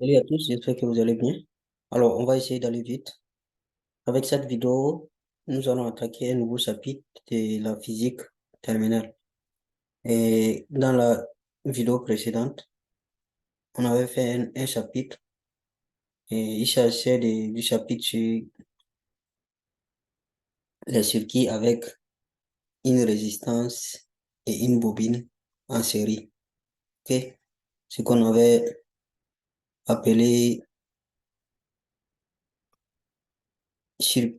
Salut à tous, j'espère que vous allez bien. Alors, on va essayer d'aller vite. Avec cette vidéo, nous allons attaquer un nouveau chapitre de la physique terminale. Et dans la vidéo précédente, on avait fait un chapitre et il s'agissait du chapitre sur les circuits avec une résistance et une bobine en série. Ok? Ce qu'on avait appelé, cir-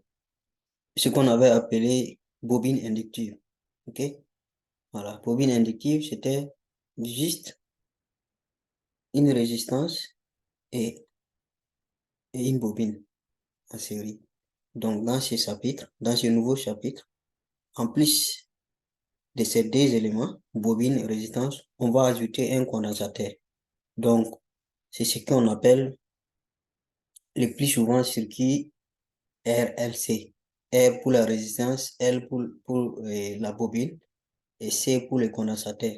ce qu'on avait appelé bobine inductive. Ok? Voilà, bobine inductive, c'était juste une résistance et, et une bobine en série. Donc, dans ce nouveau chapitre, en plus de ces deux éléments, bobine et résistance, on va ajouter un condensateur. Donc, c'est ce qu'on appelle le plus souvent circuit RLC. R pour la résistance, L pour la bobine et C pour le condensateur.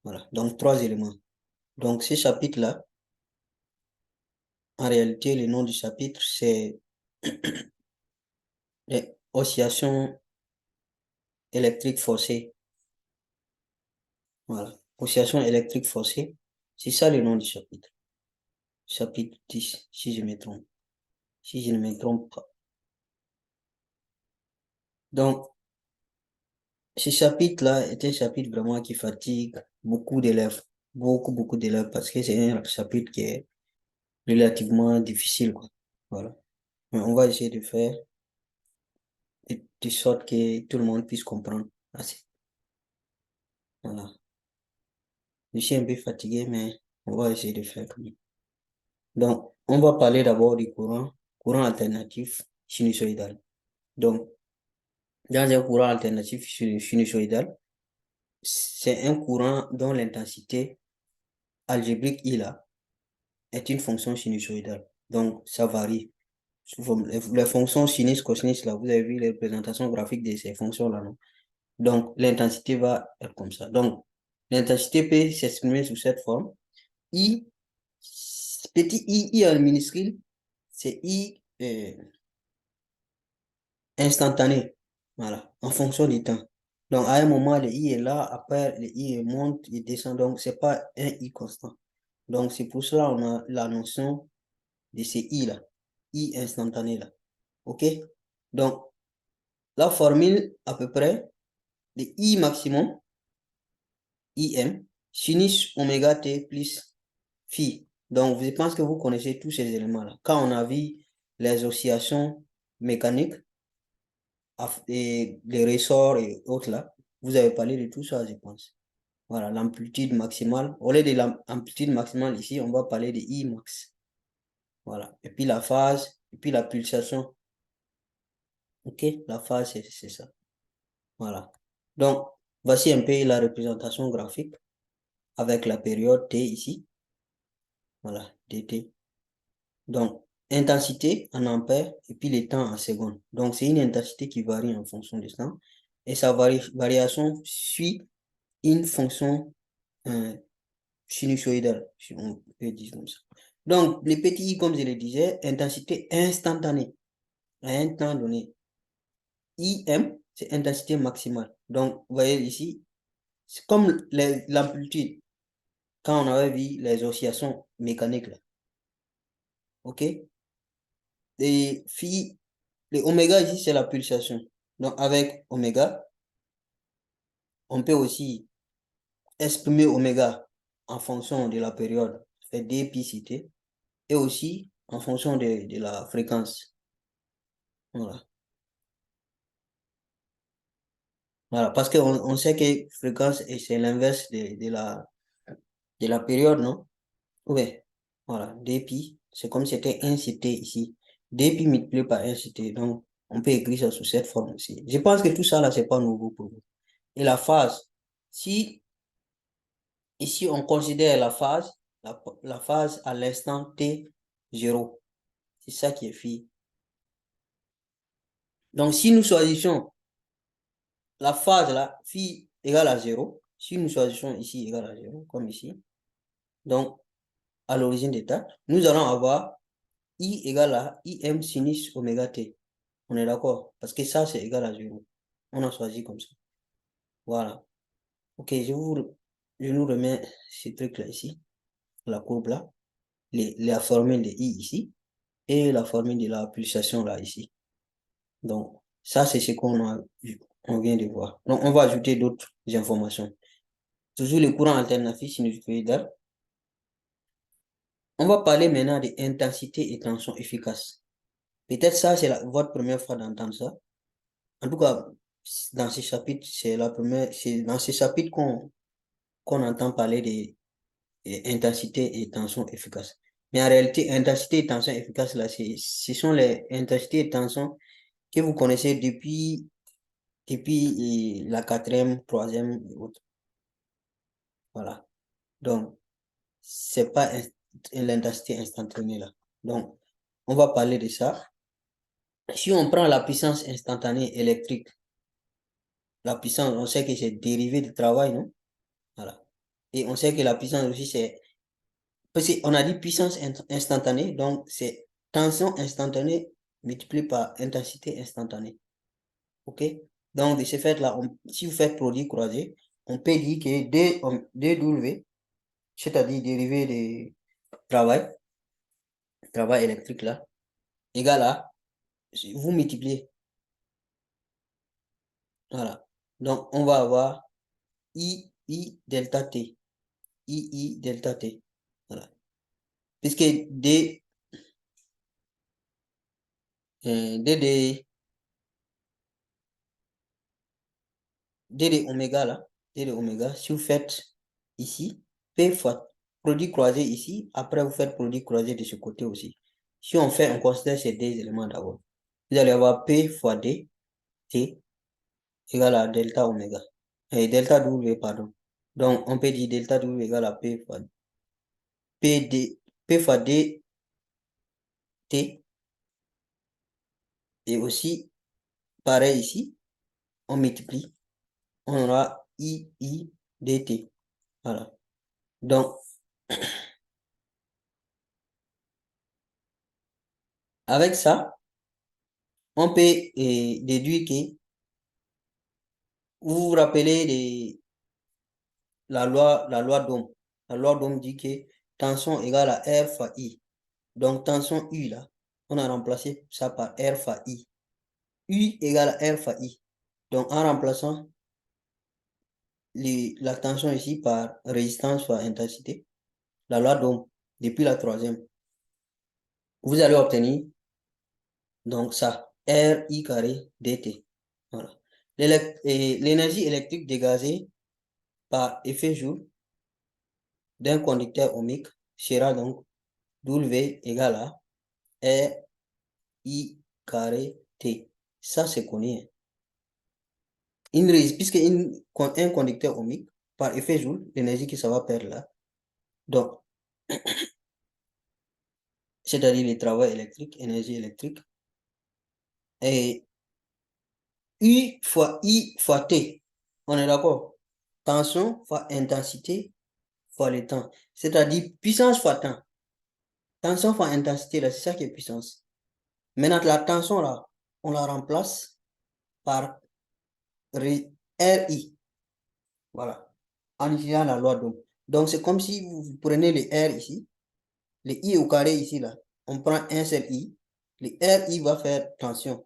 Voilà, donc trois éléments. Donc, ce chapitre-là, en réalité, le nom du chapitre, c'est les oscillations électriques forcées. Voilà. Oscillation électrique forcée. C'est ça le nom du chapitre. Chapitre 10, si je me trompe. Si je ne me trompe pas. Donc, ce chapitre-là est un chapitre vraiment qui fatigue beaucoup d'élèves. Beaucoup d'élèves parce que c'est un chapitre qui est relativement difficile, quoi. Voilà. Mais on va essayer de faire de sorte que tout le monde puisse comprendre. Assez. Voilà. Je suis un peu fatigué, mais on va essayer de faire comme ça. Donc, on va parler d'abord du courant alternatif sinusoïdal. Donc, dans un courant alternatif sinusoïdal, c'est un courant dont l'intensité algébrique I là est une fonction sinusoïdale. Donc, ça varie. Les fonctions sinus, cosinus, là, vous avez vu les représentations graphiques de ces fonctions-là, non? Donc, l'intensité va être comme ça. Donc, l'intensité peut s'exprimer sous cette forme. I, petit I en minuscule, c'est I instantané. Voilà, en fonction du temps. Donc, à un moment, le i est là, après, le i monte, il descend. Donc, c'est pas un i constant. Donc, c'est pour cela qu'on a la notion de ces i-là, i instantané là. OK? Donc, la formule, à peu près, de i maximum, im, sinus oméga t plus phi. Donc, je pense que vous connaissez tous ces éléments-là. Quand on a vu les oscillations mécaniques, et les ressorts et autres là, vous avez parlé de tout ça, je pense. Voilà, l'amplitude maximale. Au lieu de l'amplitude maximale ici, on va parler de I max. Voilà. Et puis la phase, et puis la pulsation. OK? La phase, c'est ça. Voilà. Donc, voici un peu la représentation graphique avec la période T ici. Voilà, dt. Donc, intensité en ampères et puis le temps en secondes. Donc, c'est une intensité qui varie en fonction du temps. Et sa variation suit une fonction euh, sinusoïdale, si on peut dire comme ça. Donc, les petits i, comme je le disais, intensité instantanée à un temps donné. IM, c'est intensité maximale. Donc, vous voyez ici, c'est comme l'amplitude quand on avait vu les oscillations mécaniques là. OK? Et phi, le oméga ici, c'est la pulsation. Donc, avec oméga, on peut aussi exprimer oméga en fonction de la période, fait d'épicité, et aussi en fonction de la fréquence. Voilà. Voilà. Parce qu'on on sait que fréquence, c'est l'inverse de la période, non? Oui. Voilà. Dpi, c'est comme si c'était incité ici. Dpi multiplié par incité. Donc, on peut écrire ça sous cette forme aussi. Je pense que tout ça, là, c'est pas nouveau pour vous. Et la phase, si ici, on considère la phase à l'instant T0. C'est ça qui est phi. Donc, si nous choisissons la phase là, phi égale à 0, si nous choisissons ici égale à 0, comme ici, donc à l'origine d'état, nous allons avoir I égale à IM sinus oméga t. On est d'accord? Parce que ça, c'est égal à 0. On a choisi comme ça. Voilà. Ok, je nous remets ce truc-là ici, la courbe là, la formule de I ici, et la formule de la pulsation là ici. Donc, ça, c'est ce on vient de voir. Donc, on va ajouter d'autres informations. Toujours le courant alternatif sinusoïdal. On va parler maintenant de intensité et tension efficace. Peut-être ça, c'est votre première fois d'entendre ça. En tout cas, dans ce chapitre, c'est dans ce chapitre qu'on entend parler de intensité et tension efficace. Mais en réalité, intensité et tension efficace, là, ce sont les intensités et tensions que vous connaissez depuis la quatrième, troisième et autres. Voilà. Donc, c'est pas l'intensité instantanée là. Donc, on va parler de ça. Si on prend la puissance instantanée électrique, la puissance, on sait que c'est dérivé du travail, non? Voilà. Et on sait que la puissance aussi, c'est... Parce qu'on a dit puissance instantanée, donc c'est tension instantanée multipliée par intensité instantanée. OK? Donc, de ce fait-là, si vous faites produit croisé, on peut dire que dW, c'est-à-dire dérivé de travail, travail électrique là, égal à, vous multipliez. Voilà. Donc, on va avoir I delta T. I delta T. Voilà. Puisque D de oméga là, D de oméga, si vous faites ici, P fois produit croisé ici, après vous faites produit croisé de ce côté aussi. Si on considère ces deux éléments d'abord. Vous allez avoir P fois D, T, égale à delta oméga. Et delta W, pardon. Donc, on peut dire delta W égale à P fois P fois D, T. Et aussi, pareil ici, on multiplie. On aura dt. Voilà. Donc, avec ça, on peut déduire que vous vous rappelez de la loi d'Ohm. La loi d'Ohm dit que tension égale à R fois I. Donc, tension U là, on a remplacé ça par R fois I. U égale à R fois I. Donc, en remplaçant la tension ici par résistance fois intensité, la loi d'Ohm, depuis la troisième, vous allez obtenir donc ça, RI carré dt. Voilà. L'énergie électrique dégagée par effet Joule d'un conducteur ohmique sera donc W égale à RI carré T. Ça, c'est connu, hein. Puisque un conducteur ohmique, par effet Joule, l'énergie que ça va perdre là, donc, c'est-à-dire le travail électrique, énergie électrique, et U fois I fois T. On est d'accord? Tension fois intensité fois le temps. C'est-à-dire puissance fois temps. Tension fois intensité, là, c'est ça qui est puissance. Maintenant, la tension, là, on la remplace par RI. Voilà. En utilisant la loi d'Ohm. Donc, c'est comme si vous prenez le R ici, le I au carré ici, là. On prend un seul I. Le RI va faire tension.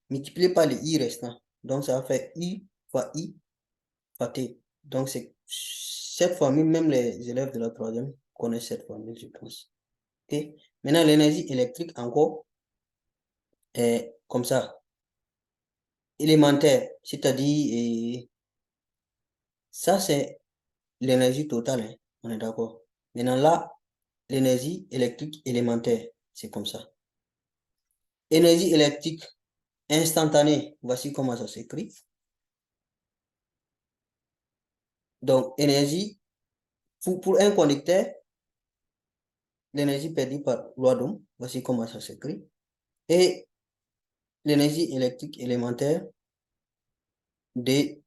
Multiplié par le I restant. Donc, ça va faire I fois I fois T. Donc, c'est cette formule, même les élèves de la troisième connaissent cette formule, je pense. Ok. Maintenant, l'énergie électrique, encore, est comme ça. Élémentaire, c'est-à-dire, ça, c'est l'énergie totale, hein. On est d'accord. Maintenant, là, l'énergie électrique élémentaire, c'est comme ça. Énergie électrique instantanée, voici comment ça s'écrit. Donc, énergie, pour un conducteur, l'énergie perdue par loi d'Ohm, voici comment ça s'écrit. Et l'énergie électrique élémentaire, dW,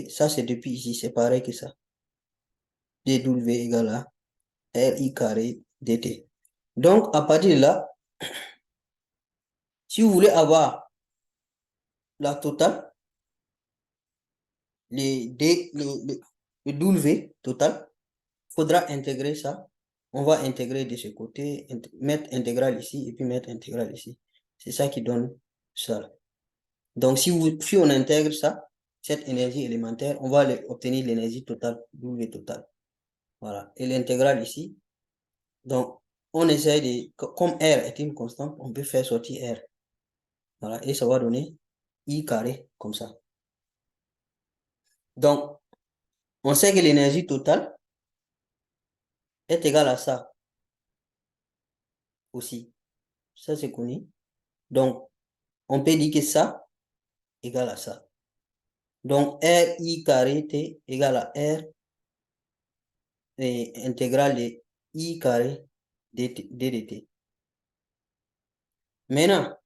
ça c'est depuis ici, c'est pareil que ça. dW égale à RI carré dt. Donc, à partir de là, si vous voulez avoir la totale, le W total, il faudra intégrer ça. On va intégrer de ce côté, mettre intégrale ici et puis mettre intégrale ici. C'est ça qui donne ça. Donc, si on intègre ça, cette énergie élémentaire, on va obtenir l'énergie totale, W totale. Voilà. Et l'intégrale ici. Donc, on essaie de, comme R est une constante, on peut faire sortir R. Voilà. Et ça va donner I carré, comme ça. Donc, on sait que l'énergie totale est égale à ça aussi. Ça, c'est connu. Donc, on peut dire que ça égale à ça. Donc, RI carré T égale à R et intégrale de I carré DDT. Maintenant,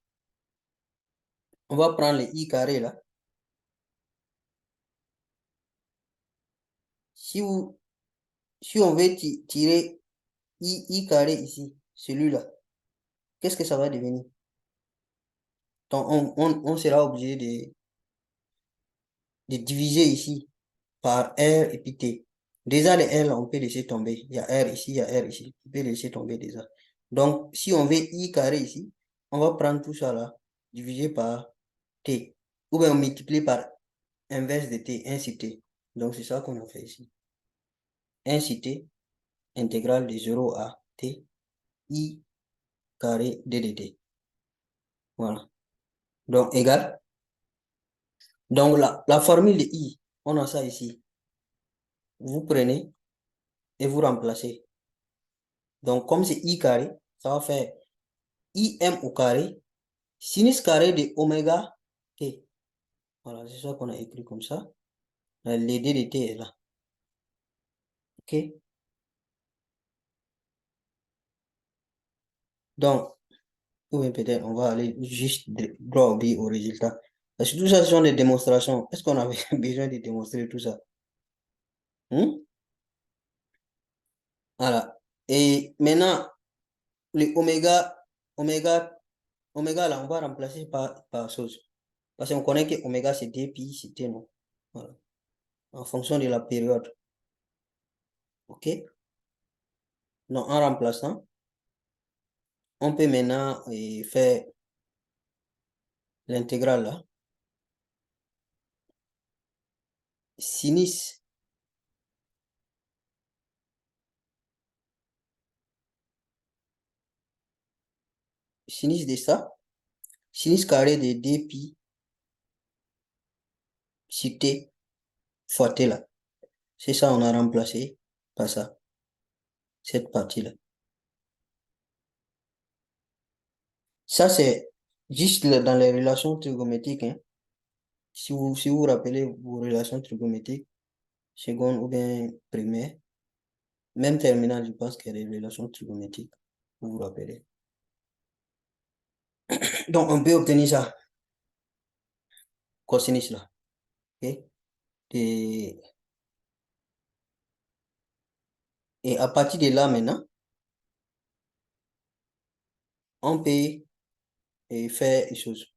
on va prendre le I carré là. Si on veut tirer I carré ici, celui-là, qu'est-ce que ça va devenir? Donc, on sera obligé de diviser ici par R et puis T. Déjà, les R, là, on peut laisser tomber. Il y a R ici, il y a R ici. On peut laisser tomber déjà. Donc, si on veut I carré ici, on va prendre tout ça là, divisé par T. Ou bien on multiplie par inverse de T, 1 sur T. Donc, c'est ça qu'on a fait ici. 1 sur T, intégrale de 0 à T, I carré d dt. Voilà. Donc, égal. Donc, la formule de I, on a ça ici. Vous prenez et vous remplacez. Donc, comme c'est I carré, ça va faire IM au carré, sinus carré de oméga T. Voilà, c'est ça qu'on a écrit comme ça. Le d de T est là. OK? Donc, ou bien peut-être on va aller juste droit au résultat. Parce que tout ça, ce sont des démonstrations. Est-ce qu'on avait besoin de démontrer tout ça? Voilà. Et maintenant, le oméga là, on va remplacer par chose. Parce qu'on connaît que oméga c'est D pi, c'est T, non? Voilà. En fonction de la période. OK? Donc, en remplaçant, on peut maintenant faire l'intégrale là. Sinus, sinus de ça, sinus carré de D pi sur T fois T là. C'est ça, on a remplacé par ça, cette partie-là. Ça, c'est juste dans les relations trigonométriques. Hein. Si vous rappelez vos relations trigonométriques, seconde ou bien primaire, même terminale, je pense qu'il y a des relations trigonométriques, vous vous rappelez. Donc, on peut obtenir ça, cosinus là. Okay? Et, et à partir de là, maintenant, on peut faire une chose.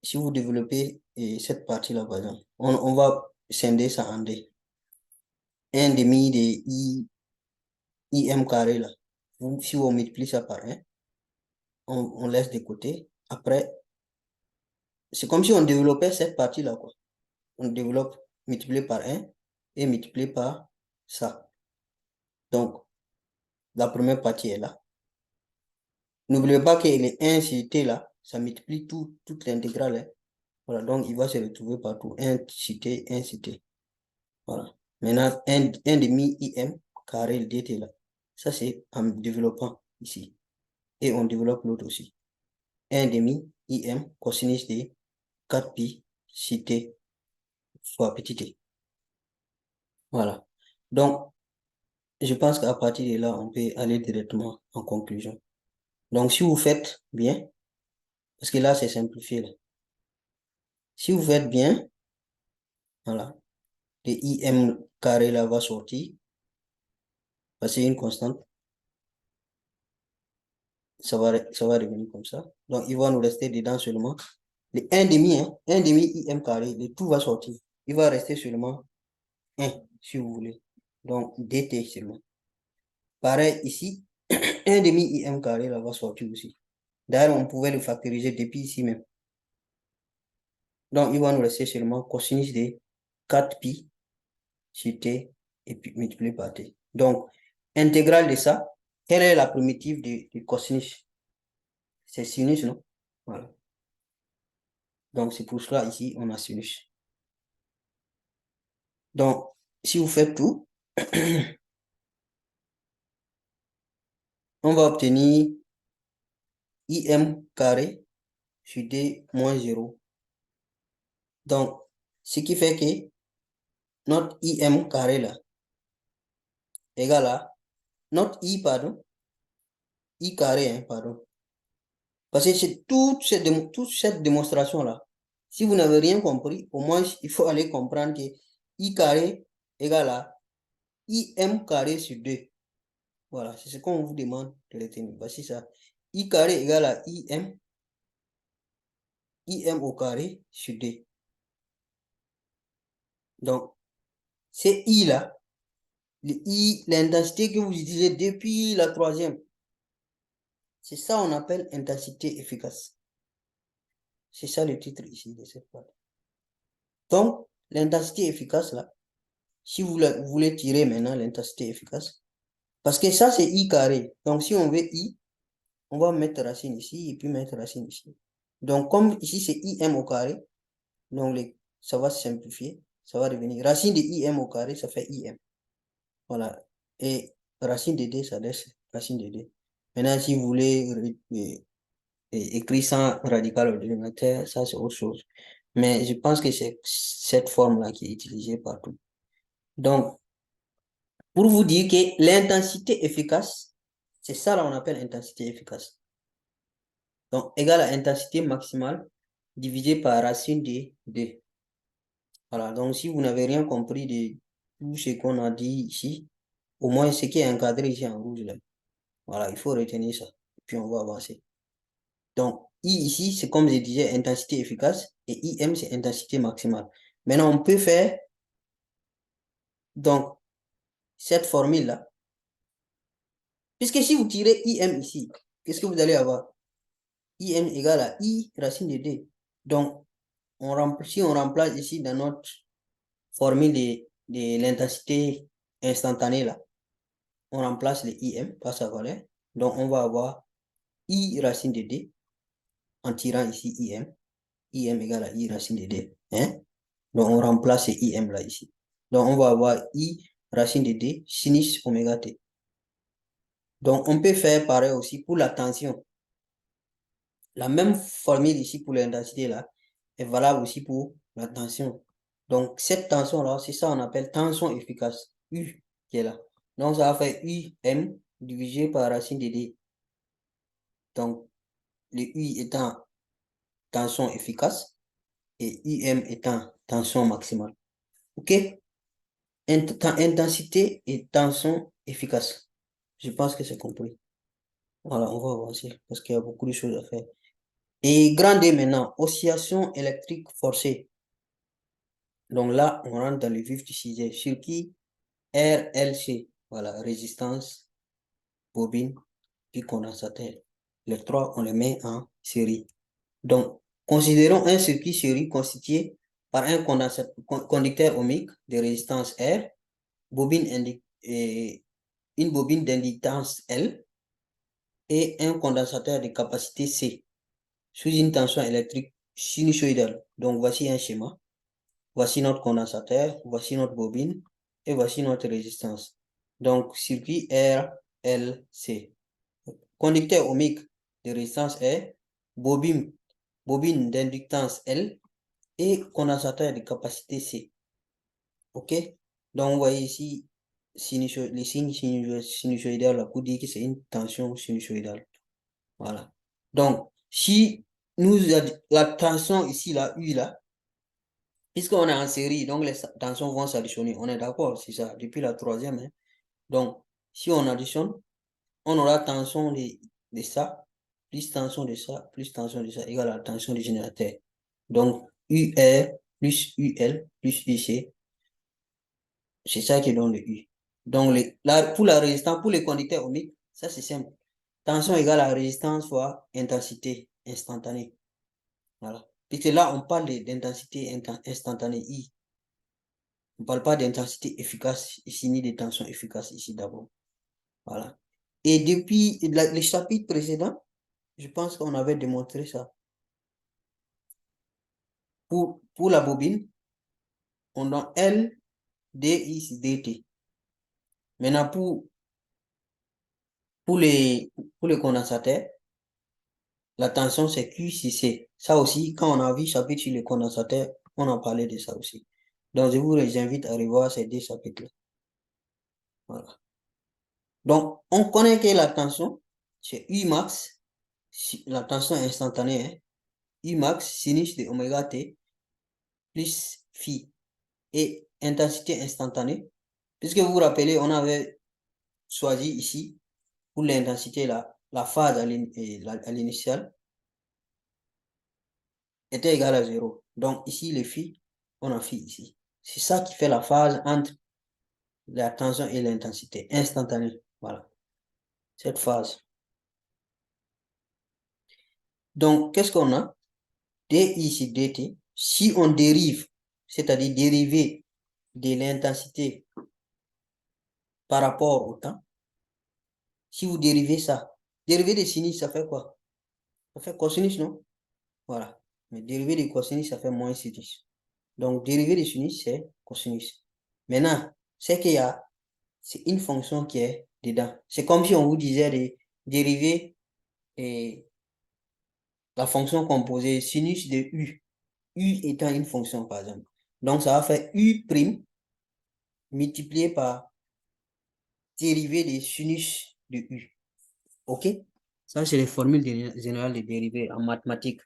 Si vous développez cette partie-là, par exemple, on va scinder ça en deux. 1 demi de IM carré là. Si on multiplie ça par 1, on laisse de côté. Après, c'est comme si on développait cette partie-là, quoi. On développe multiplié par 1 et multiplié par ça. Donc, la première partie est là. N'oubliez pas que les 1 sur T là, ça multiplie toute l'intégrale. Hein. Voilà, donc il va se retrouver partout. 1 sur T, 1 sur T. Voilà. Maintenant, 1 demi IM carré le dt là. Ça, c'est en développant ici. Et on développe l'autre aussi. 1 demi IM cosinus de 4 pi sur T fois petit t. Voilà. Donc, je pense qu'à partir de là, on peut aller directement en conclusion. Donc, si vous faites bien, parce que là, c'est simplifié. Là. Si vous faites bien, voilà, les IM carré là va sortir. Parce que c'est une constante. Ça va devenir comme ça. Donc, il va nous rester dedans seulement le 1 demi, hein, 1 demi IM carré, le tout va sortir. Il va rester seulement 1, si vous voulez. Donc, DT seulement. Pareil ici, 1 demi IM carré, là, va sortir aussi. D'ailleurs, on pouvait le factoriser depuis ici même. Donc, il va nous rester seulement cosinus de 4 pi sur t et puis multiplié par t. Donc, intégrale de ça, quelle est la primitive du cosinus? C'est sinus, non? Voilà. Donc, c'est pour cela, ici, on a sinus. Donc, si vous faites tout, on va obtenir IM carré sur D moins 0. Donc, ce qui fait que notre IM carré là, égale à notre I, pardon, I carré, hein, pardon. Parce que c'est toute cette démonstration-là. Si vous n'avez rien compris, au moins, il faut aller comprendre que I carré égale à IM carré sur 2. Voilà, c'est ce qu'on vous demande de retenir. Voici ça. I carré égale à IM au carré sur 2. Donc, c'est I là, l'intensité que vous utilisez depuis la troisième. C'est ça qu'on appelle intensité efficace. C'est ça le titre ici de cette page. Donc, l'intensité efficace là, si vous voulez tirer maintenant l'intensité efficace, parce que ça c'est I carré. Donc, si on veut I, on va mettre racine ici et puis mettre racine ici. Donc, comme ici c'est IM au carré, donc ça va se simplifier. Ça va devenir racine de IM au carré, ça fait IM. Voilà. Et racine de D, ça laisse racine de D. Maintenant, si vous voulez écrire sans radical ordinateur, ça c'est autre chose. Mais je pense que c'est cette forme-là qui est utilisée partout. Donc, pour vous dire que l'intensité efficace, c'est ça là on appelle intensité efficace. Donc, égale à intensité maximale divisé par racine de D. Voilà, donc si vous n'avez rien compris de tout ce qu'on a dit ici, au moins ce qui est encadré ici en rouge là. Voilà, il faut retenir ça. Et puis on va avancer. Donc, I ici, c'est comme je disais, intensité efficace. Et IM, c'est intensité maximale. Maintenant, on peut faire, donc, cette formule-là. Puisque si vous tirez IM ici, qu'est-ce que vous allez avoir? IM égale à I racine de D. Donc, si on remplace ici dans notre formule de l'intensité instantanée, là, on remplace le IM par sa valeur. Donc, on va avoir I racine de D en tirant ici IM. IM égale à I racine de D. Hein? Donc, on remplace IM là ici. Donc, on va avoir I racine de D sinus oméga T. Donc, on peut faire pareil aussi pour la tension. La même formule ici pour l'intensité là est valable aussi pour la tension. Donc, cette tension-là, c'est ça qu'on appelle tension efficace. U qui est là. Donc, ça va faire UM divisé par racine de D. Donc, le U étant tension efficace et UM étant tension maximale. OK? Intensité et tension efficace. Je pense que c'est compris. Voilà, on va avancer parce qu'il y a beaucoup de choses à faire. Et grand D maintenant, oscillation électrique forcée. Donc là, on rentre dans le vif du sujet. Circuit RLC. Voilà, résistance, bobine, puis condensateur. Les trois, on les met en série. Donc, considérons un circuit série constitué par un conducteur ohmique de résistance R, bobine une bobine d'inductance L et un condensateur de capacité C sous une tension électrique sinusoïdale. Donc, voici un schéma. Voici notre condensateur, voici notre bobine et voici notre résistance. Donc, circuit RLC. Conducteur ohmique de résistance R, bobine d'inductance L et condensateur de capacité C. OK? Donc, vous voyez ici, les signes sinusoïdales, là, pour dire que c'est une tension sinusoïdale. Voilà. Donc, si la tension ici, là, U, là, Puisqu'on est en série, donc les tensions vont s'additionner. On est d'accord, c'est ça, depuis la troisième. Hein. Donc, si on additionne, on aura tension de ça, plus tension de ça, plus tension de ça, égale à la tension du générateur. Donc, UR plus UL plus UC, c'est ça qui donne le U. Donc, pour la résistance, pour les conducteurs ohmiques, ça c'est simple. Tension égale à résistance fois intensité instantanée. Voilà. Puisque là, on parle d'intensité instantanée I. On ne parle pas d'intensité efficace ici, ni de tension efficace ici d'abord. Voilà. Et depuis les chapitres précédents, je pense qu'on avait démontré ça. Pour la bobine, on a L, D, I, D, T. Maintenant, pour les, pour les condensateurs, la tension, c'est Q, C, C. Ça aussi, quand on a vu chapitre sur les condensateurs, on en parlait de ça aussi. Donc, je vous invite à revoir ces deux chapitres-là. Voilà. Donc, on connaît que la tension, c'est U max, la tension instantanée, hein, U max sinus de oméga T plus phi et intensité instantanée. Puisque vous vous rappelez, on avait choisi ici, pour l'intensité, la phase à l'initiale était égale à 0. Donc ici, les phi, on a phi ici. C'est ça qui fait la phase entre la tension et l'intensité instantanée. Voilà, cette phase. Donc, qu'est-ce qu'on a? D ici, dt. Si on dérive, c'est-à-dire dériver de l'intensité par rapport au temps, si vous dérivez ça, dériver de sinus, ça fait quoi? Ça fait cosinus, non? Voilà. Mais dérivé de cosinus, ça fait moins sinus. Donc, dérivé de sinus, c'est cosinus. Maintenant, c'est qu'il y a, c'est une fonction qui est dedans. C'est comme si on vous disait de dériver et la fonction composée sinus de U. U étant une fonction, par exemple. Donc, ça va faire U' multiplié par dérivé de sinus de U. OK? Ça, c'est les formules générales de dérivés en mathématiques.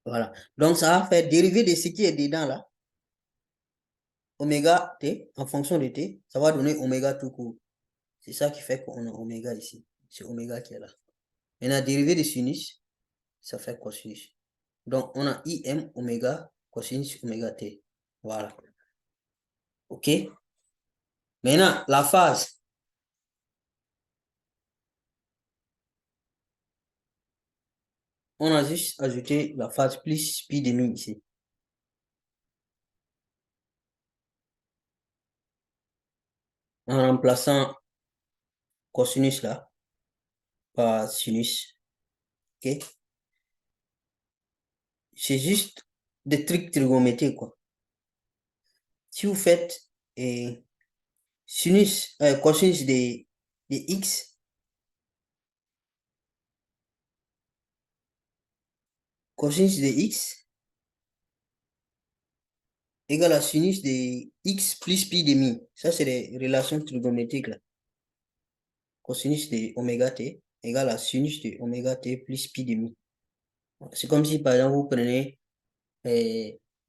Voilà. Donc, ça va faire dérivé de ce qui est dedans là. Oméga t, en fonction de t, ça va donner oméga tout court. C'est ça qui fait qu'on a oméga ici. C'est oméga qui est là. Maintenant, dérivé de sinus, ça fait cosinus. Donc, on a im oméga cosinus oméga t. Voilà. OK? Maintenant, la phase. On a juste ajouté la phase plus pi demi ici. En remplaçant cosinus là par sinus. OK? C'est juste des trucs trigonométriques, quoi. Si vous faites sinus, cosinus de x, cosinus de x égale à sinus de x plus pi demi. Ça, c'est les relations trigonométriques, là. Cosinus de oméga t égale à sinus de oméga t plus pi demi. C'est comme si, par exemple, vous prenez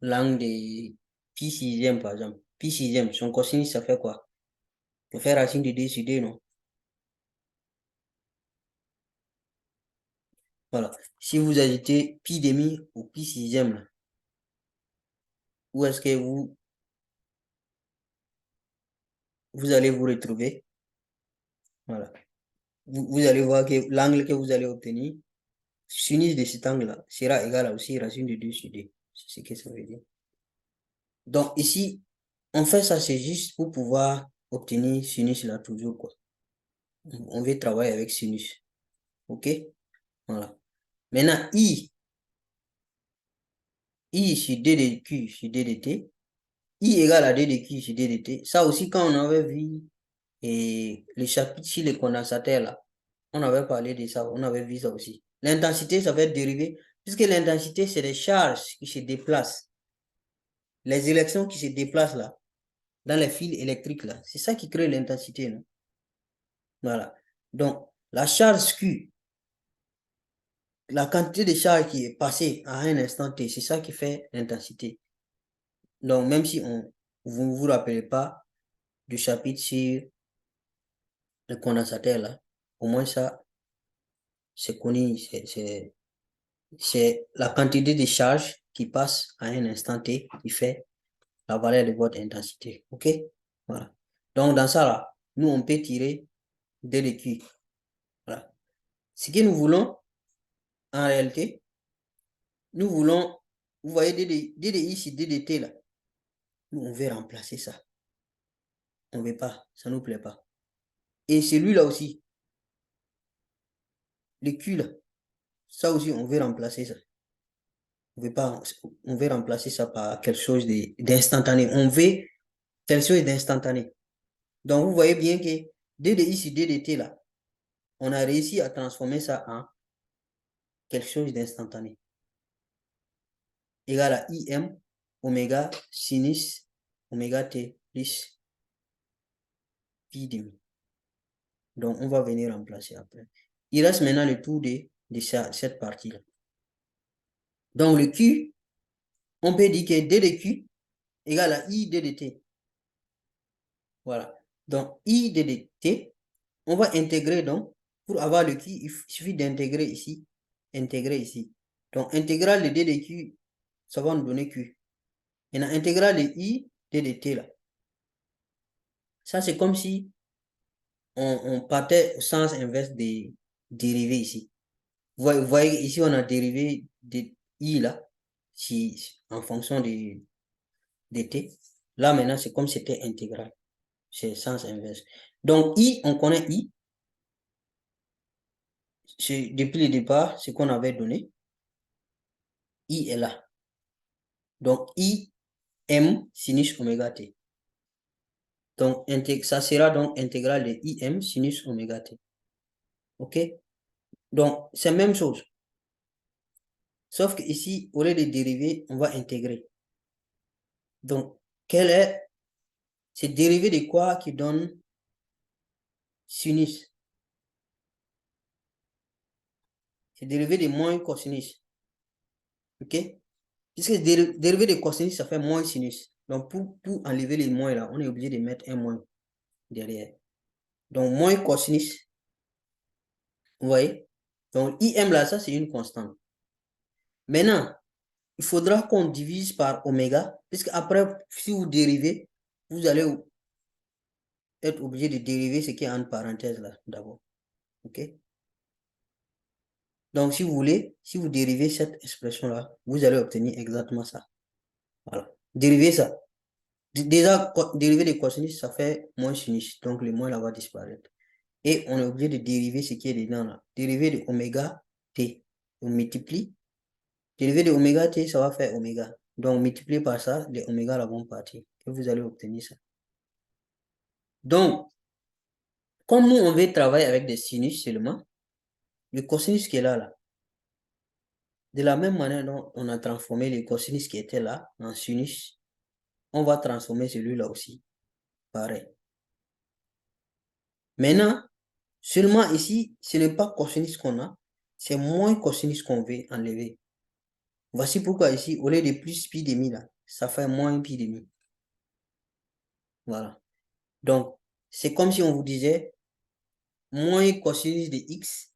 l'angle de pi sixième, par exemple. Pi sixième, son cosinus, ça fait quoi? Ça fait racine de 2 sur 2, non? Voilà. Si vous ajoutez pi demi ou pi sixième, là, où est-ce que vous allez vous retrouver? Voilà. Vous allez voir que l'angle que vous allez obtenir, sinus de cet angle-là, sera égal à aussi racine de 2 sur 2. C'est ce que ça veut dire. Donc ici, on fait ça, c'est juste pour pouvoir obtenir sinus là toujours, quoi. On veut travailler avec sinus. OK? Voilà. Maintenant, I sur D de Q sur D de T, I égale à D de Q sur D de T. Ça aussi, quand on avait vu les chapitres sur les condensateurs là, on avait parlé de ça, on avait vu ça aussi. L'intensité, ça va être dérivé, puisque l'intensité, c'est les charges qui se déplacent. Les électrons qui se déplacent là, dans les fils électriques là. C'est ça qui crée l'intensité, non? Voilà. Donc, la charge Q, la quantité de charge qui est passée à un instant T, c'est ça qui fait l'intensité. Donc, même si vous ne vous rappelez pas du chapitre sur le condensateur là, au moins ça, c'est connu, c'est la quantité de charge qui passe à un instant T qui fait la valeur de votre intensité. OK? Voilà. Donc, dans ça là, nous, on peut tirer D de Q. Voilà. Ce que nous voulons, en réalité, nous voulons, vous voyez D de I sur D de T là. Nous, on veut remplacer ça. On ne veut pas, ça ne nous plaît pas. Et celui-là aussi, le Q là, ça aussi, on veut remplacer ça. On veut pas, on veut remplacer ça par quelque chose d'instantané. On veut quelque chose d'instantané. Donc, vous voyez bien que D de I sur D de T là, on a réussi à transformer ça en quelque chose d'instantané. Égal à IM oméga sinus oméga T plus pi demi. Donc, on va venir remplacer après. Il reste maintenant le tour de cette partie-là. Donc, le Q, on peut dire que D de Q égale à I D de T. Voilà. Donc, I D de T, on va intégrer donc, pour avoir le Q, il suffit d'intégrer ici, intégrer ici. Donc, intégrale de D de Q, ça va nous donner Q. Et intégrale de I D de T là. Ça, c'est comme si on partait au sens inverse des dérivés ici. Vous voyez, ici, on a dérivé de I là, en fonction de T. Là, maintenant, c'est comme si c'était intégral. C'est sens inverse. Donc, I, on connaît I. Depuis le départ, ce qu'on avait donné. I est là. Donc, I, M, sinus oméga T. Donc, ça sera donc intégral de IM sinus oméga T. OK? Donc, c'est la même chose. Sauf qu'ici, au lieu de dériver, on va intégrer. Donc, c'est dérivé de quoi qui donne sinus? C'est dérivé de moins cosinus. OK? Puisque dérivé de cosinus, ça fait moins sinus. Donc, pour enlever les moins là, on est obligé de mettre un moins derrière. Donc, moins cosinus. Vous voyez? Donc, IM là, ça, c'est une constante. Maintenant, il faudra qu'on divise par oméga, puisque après, si vous dérivez, vous allez être obligé de dériver ce qui est entre parenthèses là, d'abord. OK? Donc, si vous voulez, si vous dérivez cette expression-là, vous allez obtenir exactement ça. Voilà. Dériver ça. Déjà, dériver des cosinus, ça fait moins sinus. Donc, le moins là va disparaître. Et on est obligé de dériver ce qui est dedans là. Dériver de oméga t. On multiplie. Dériver de oméga t, ça va faire oméga. Donc, multiplié par ça, les oméga là vont partir. Et vous allez obtenir ça. Donc, comme nous, on veut travailler avec des sinus seulement, le cosinus qui est là, de la même manière dont on a transformé le cosinus qui était là en sinus, on va transformer celui-là aussi. Pareil. Maintenant, seulement ici, ce n'est pas cosinus qu'on a, c'est moins cosinus qu'on veut enlever. Voici pourquoi ici, au lieu de plus pi demi là, ça fait moins pi demi. Voilà. Donc, c'est comme si on vous disait moins cosinus de x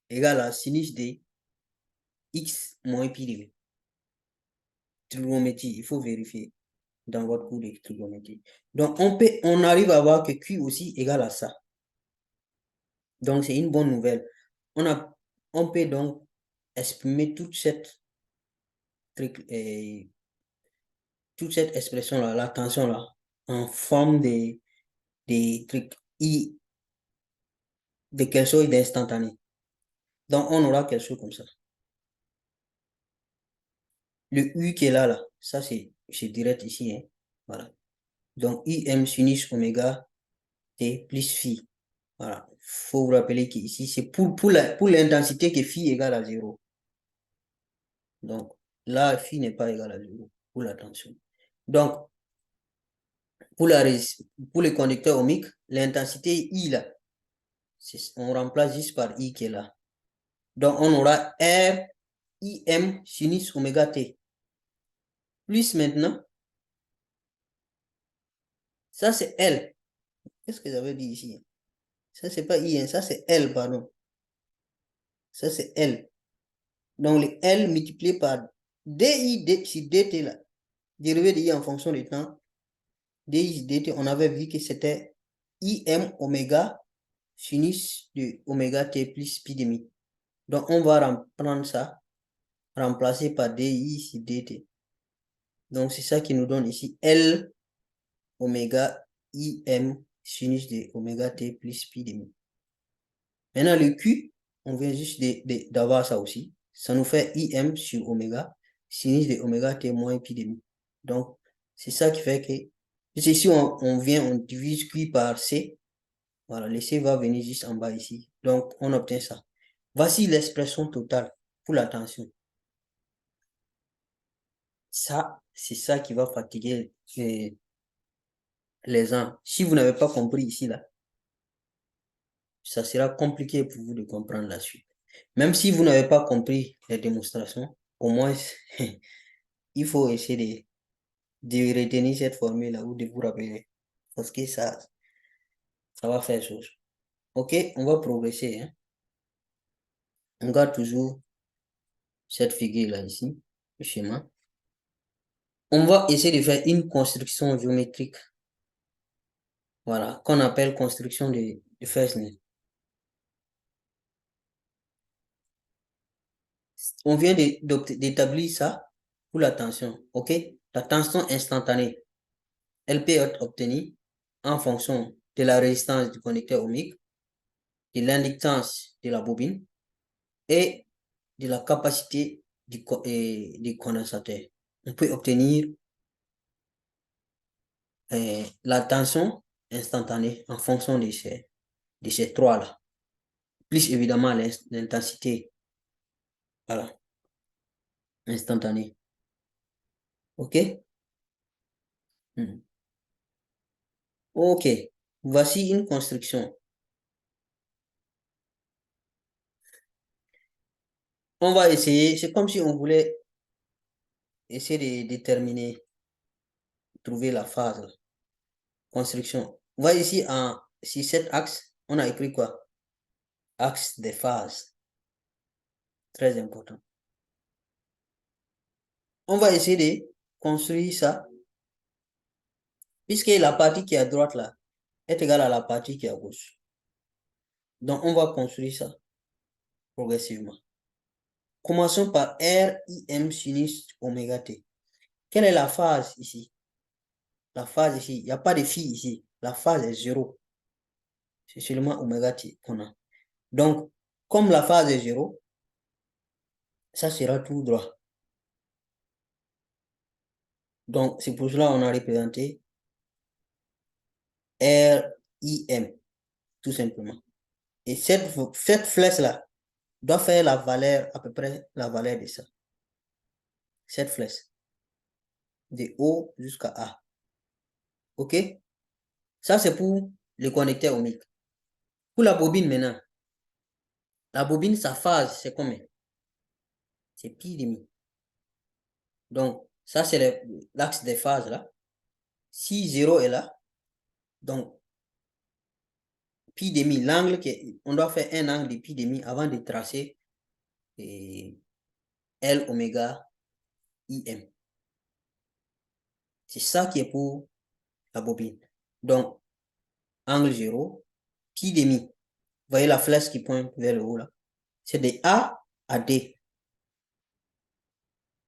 égale à sinus de x moins pi demi. Trigonométrie, il faut vérifier dans votre cours de trigonométrie. Donc, on arrive à voir que Q aussi égale à ça. Donc, c'est une bonne nouvelle. On peut donc exprimer toute cette expression-là, la tension-là, en forme de trucs de quelque chose d'instantané. Donc, on aura quelque chose comme ça. Le U qui est là, ça c'est direct ici. Hein. Voilà. Donc, IM sinus oméga T plus phi. Voilà. Il faut vous rappeler qu'ici, c'est pour l'intensité que phi égale à 0. Donc, là, phi n'est pas égal à 0 pour la tension. Donc, pour les conducteurs ohmiques, l'intensité I là, on remplace juste par I qui est là. Donc, on aura R IM sinus oméga T. Plus maintenant, Ça, c'est L. Qu'est-ce que j'avais dit ici? Ça, c'est pas I, hein. Ça, c'est L, pardon. Ça, c'est L. Donc, le L multiplié par DI, si DT là, dérivé de I en fonction du temps, DI, DT, on avait vu que c'était IM oméga sinus de oméga T plus pi demi. Donc, on va prendre ça, remplacer par DI ici DT. Donc, c'est ça qui nous donne ici L oméga IM sinus de oméga T plus pi demi. Maintenant, le Q, on vient juste d'avoir ça aussi. Ça nous fait IM sur oméga, sinus de oméga T moins pi demi. Donc, c'est ça qui fait que, ici, on vient, on divise Q par C. Voilà, le C va venir juste en bas ici. Donc, on obtient ça. Voici l'expression totale pour la tension. Ça, c'est ça qui va fatiguer les gens. Si vous n'avez pas compris ici, là, ça sera compliqué pour vous de comprendre la suite. Même si vous n'avez pas compris les démonstrations, au moins, il faut essayer de retenir cette formule-là ou de vous rappeler. Parce que ça va faire chose. OK, on va progresser. Hein. On garde toujours cette figure-là ici, le schéma. On va essayer de faire une construction géométrique. Voilà, qu'on appelle construction de Fresnel. On vient d'établir ça pour la tension. OK? La tension instantanée, elle peut être obtenue en fonction de la résistance du conducteur ohmique, de l'inductance de la bobine et de la capacité du condensateur. On peut obtenir la tension instantanée en fonction de ces trois-là. Plus évidemment l'intensité voilà, instantanée. OK? OK. Voici une construction. On va essayer, c'est comme si on voulait essayer de déterminer, trouver la phase. Construction. On va ici, sur cet axe, on a écrit quoi? Axe des phases. Très important. On va essayer de construire ça, puisque la partie qui est à droite là est égale à la partie qui est à gauche. Donc, on va construire ça progressivement. Commençons par RIM sinus oméga T. Quelle est la phase ici? La phase ici, il n'y a pas de phi ici. La phase est 0. C'est seulement oméga T qu'on a. Donc, comme la phase est 0, ça sera tout droit. Donc, c'est pour cela qu'on a représenté RIM, tout simplement. Et cette flèche-là doit faire la valeur, à peu près la valeur de ça. Cette flèche. De O jusqu'à A. OK? Ça, c'est pour le connecteur ohmique. Pour la bobine maintenant, la bobine, sa phase, c'est combien? C'est pi demi. Donc, ça, c'est l'axe des phases là. Si 0 est là, donc pi demi, l'angle, on doit faire un angle de pi demi avant de tracer L oméga IM. C'est ça qui est pour la bobine. Donc, angle 0, pi demi. Vous voyez la flèche qui pointe vers le haut là. C'est de A à D.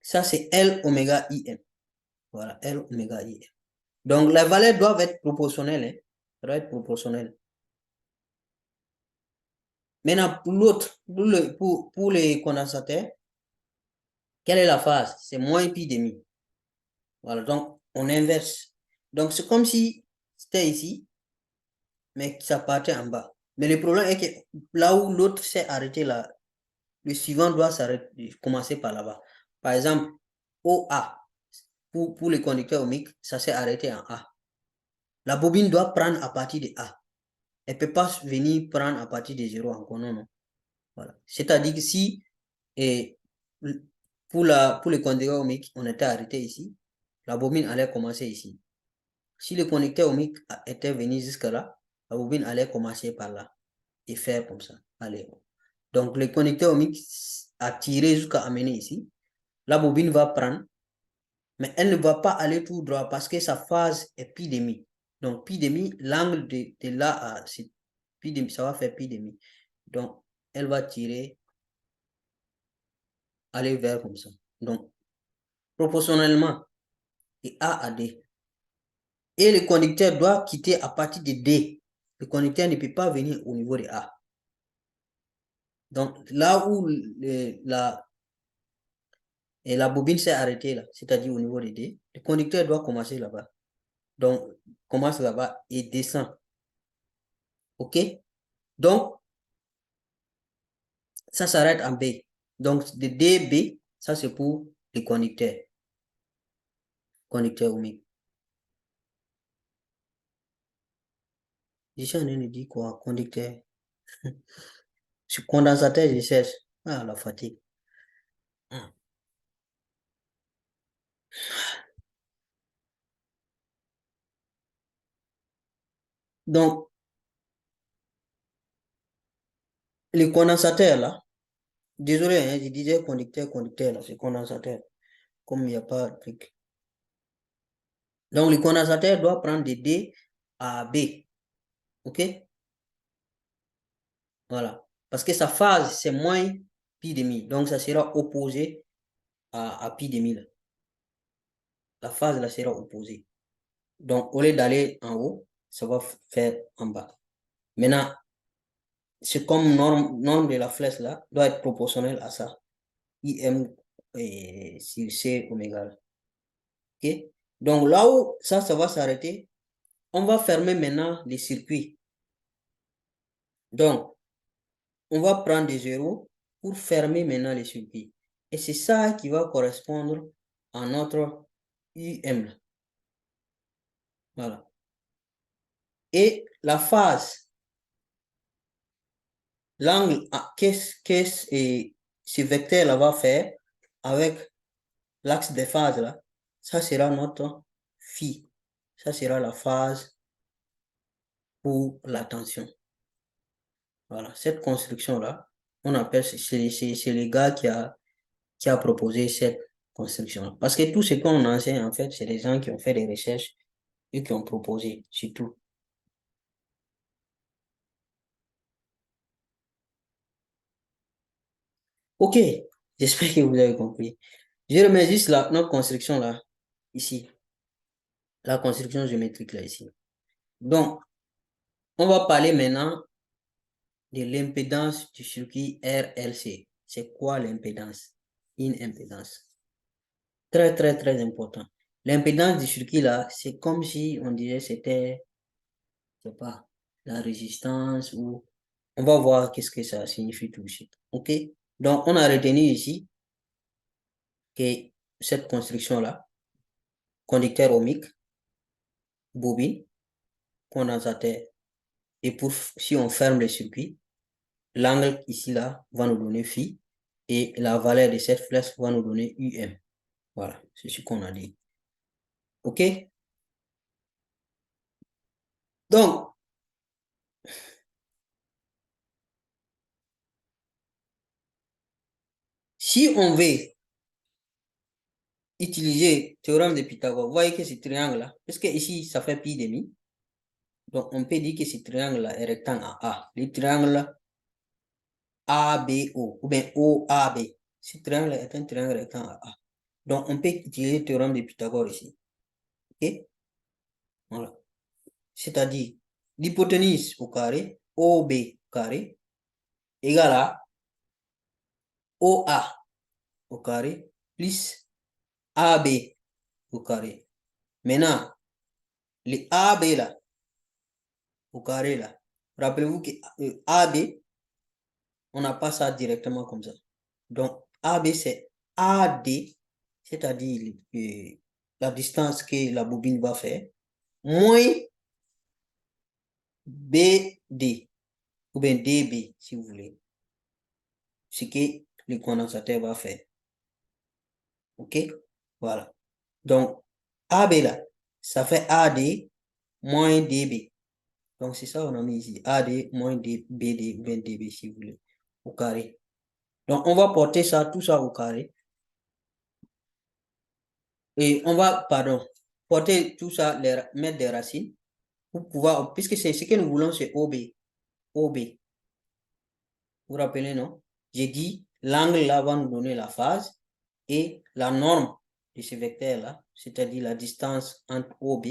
Ça, c'est L oméga IM. Voilà, L oméga IM. Donc, les valeurs doivent être proportionnelles. Hein. Ça doit être proportionnel. Maintenant, pour l'autre, pour les condensateurs, quelle est la phase? C'est moins pi demi. Voilà, donc on inverse. Donc, c'est comme si c'était ici, mais que ça partait en bas. Mais le problème est que là où l'autre s'est arrêté là, le suivant doit commencer par là-bas. Par exemple, OA, pour les conducteurs ohmiques, ça s'est arrêté en A. La bobine doit prendre à partir de A. Elle ne peut pas venir prendre à partir de 0 encore, non, non. Voilà. C'est-à-dire que si et pour les conducteurs ohmiques, on était arrêté ici, la bobine allait commencer ici. Si le connecteur ohmique était venu jusqu'à là, la bobine allait commencer par là et faire comme ça. Allez. Donc, le connecteur ohmique a tiré jusqu'à amener ici. La bobine va prendre, mais elle ne va pas aller tout droit parce que sa phase est pi demi. Donc, pi demi, l'angle de là à pi demi, ça va faire pi demi. Donc, elle va tirer, aller vers comme ça. Donc, proportionnellement, de A à D. Et le conducteur doit quitter à partir de D. Le conducteur ne peut pas venir au niveau de A. Donc, là où la bobine s'est arrêtée, là, c'est-à-dire au niveau de D, le conducteur doit commencer là-bas. Donc, commence là-bas et descend. OK? Donc, ça s'arrête en B. Donc, de DB, ça c'est pour le conducteur. Conducteur ohmique. Je suis en train de dire quoi? Conducteur. Sur condensateur, je cherche. Ah, la fatigue. Donc, le condensateur là, désolé, hein, je disais conducteur là, c'est condensateur. Comme il n'y a pas de truc. Donc, le condensateur doit prendre de D à B. OK? Voilà. Parce que sa phase, c'est moins pi demi. Donc, ça sera opposé à pi demi là. La phase là sera opposée. Donc, au lieu d'aller en haut, ça va faire en bas. Maintenant, c'est comme norme de la flèche là, doit être proportionnel à ça. IM sur C oméga. OK? Donc, là où ça va s'arrêter, on va fermer maintenant les circuits. Donc, on va prendre des zéros pour fermer maintenant les circuits. Et c'est ça qui va correspondre à notre UM. Voilà. Et la phase, l'angle, ce vecteur-là va faire avec l'axe des phases là, ça sera notre phi. Ça sera la phase pour la tension. Voilà, cette construction-là, on appelle, c'est le gars qui a proposé cette construction. Parce que tout ce qu'on enseigne, en fait, c'est des gens qui ont fait des recherches et qui ont proposé, c'est tout. OK, j'espère que vous avez compris. Je remets juste notre construction là, ici. La construction géométrique là, ici. Donc, on va parler maintenant de l'impédance du circuit RLC. C'est quoi l'impédance? Une impédance. Très, très, très important. L'impédance du circuit là, c'est comme si on disait c'était, je sais pas, la résistance ou on va voir qu'est-ce que ça signifie tout de suite. OK? Donc, on a retenu ici que cette construction-là, conducteur ohmique, bobine, condensateur. Et si on ferme le circuit, l'angle ici, là, va nous donner phi et la valeur de cette flèche va nous donner UM. Voilà, c'est ce qu'on a dit. OK? Donc, si on veut utiliser le théorème de Pythagore, vous voyez que ce triangle-là, parce que ici, ça fait pi demi. Donc, on peut dire que ce triangle-là est rectangle à A. Le triangle ABO, ou bien OAB. Ce triangle est un triangle rectangle à A. Donc, on peut utiliser le théorème de Pythagore ici. OK? Voilà. C'est-à-dire, l'hypoténuse au carré, OB au carré, égale à OA au carré, plus AB au carré. Maintenant, les AB là, au carré là, rappelez-vous que AB, on n'a pas ça directement comme ça. Donc, AB, c'est AD, c'est-à-dire la distance que la bobine va faire, moins BD, ou bien DB, si vous voulez. Ce que le condensateur va faire. OK? Voilà. Donc, AB là, ça fait AD moins dB. Donc, c'est ça on a mis ici. AD moins BD ou bien dB si vous voulez, au carré. Donc, on va porter ça, tout ça au carré. Et on va, pardon, porter tout ça, mettre des racines pour pouvoir, puisque c'est ce que nous voulons, c'est OB. OB. Vous vous rappelez, non? J'ai dit, l'angle là va nous donner la phase et la norme de ce vecteur-là, c'est-à-dire la distance entre OB,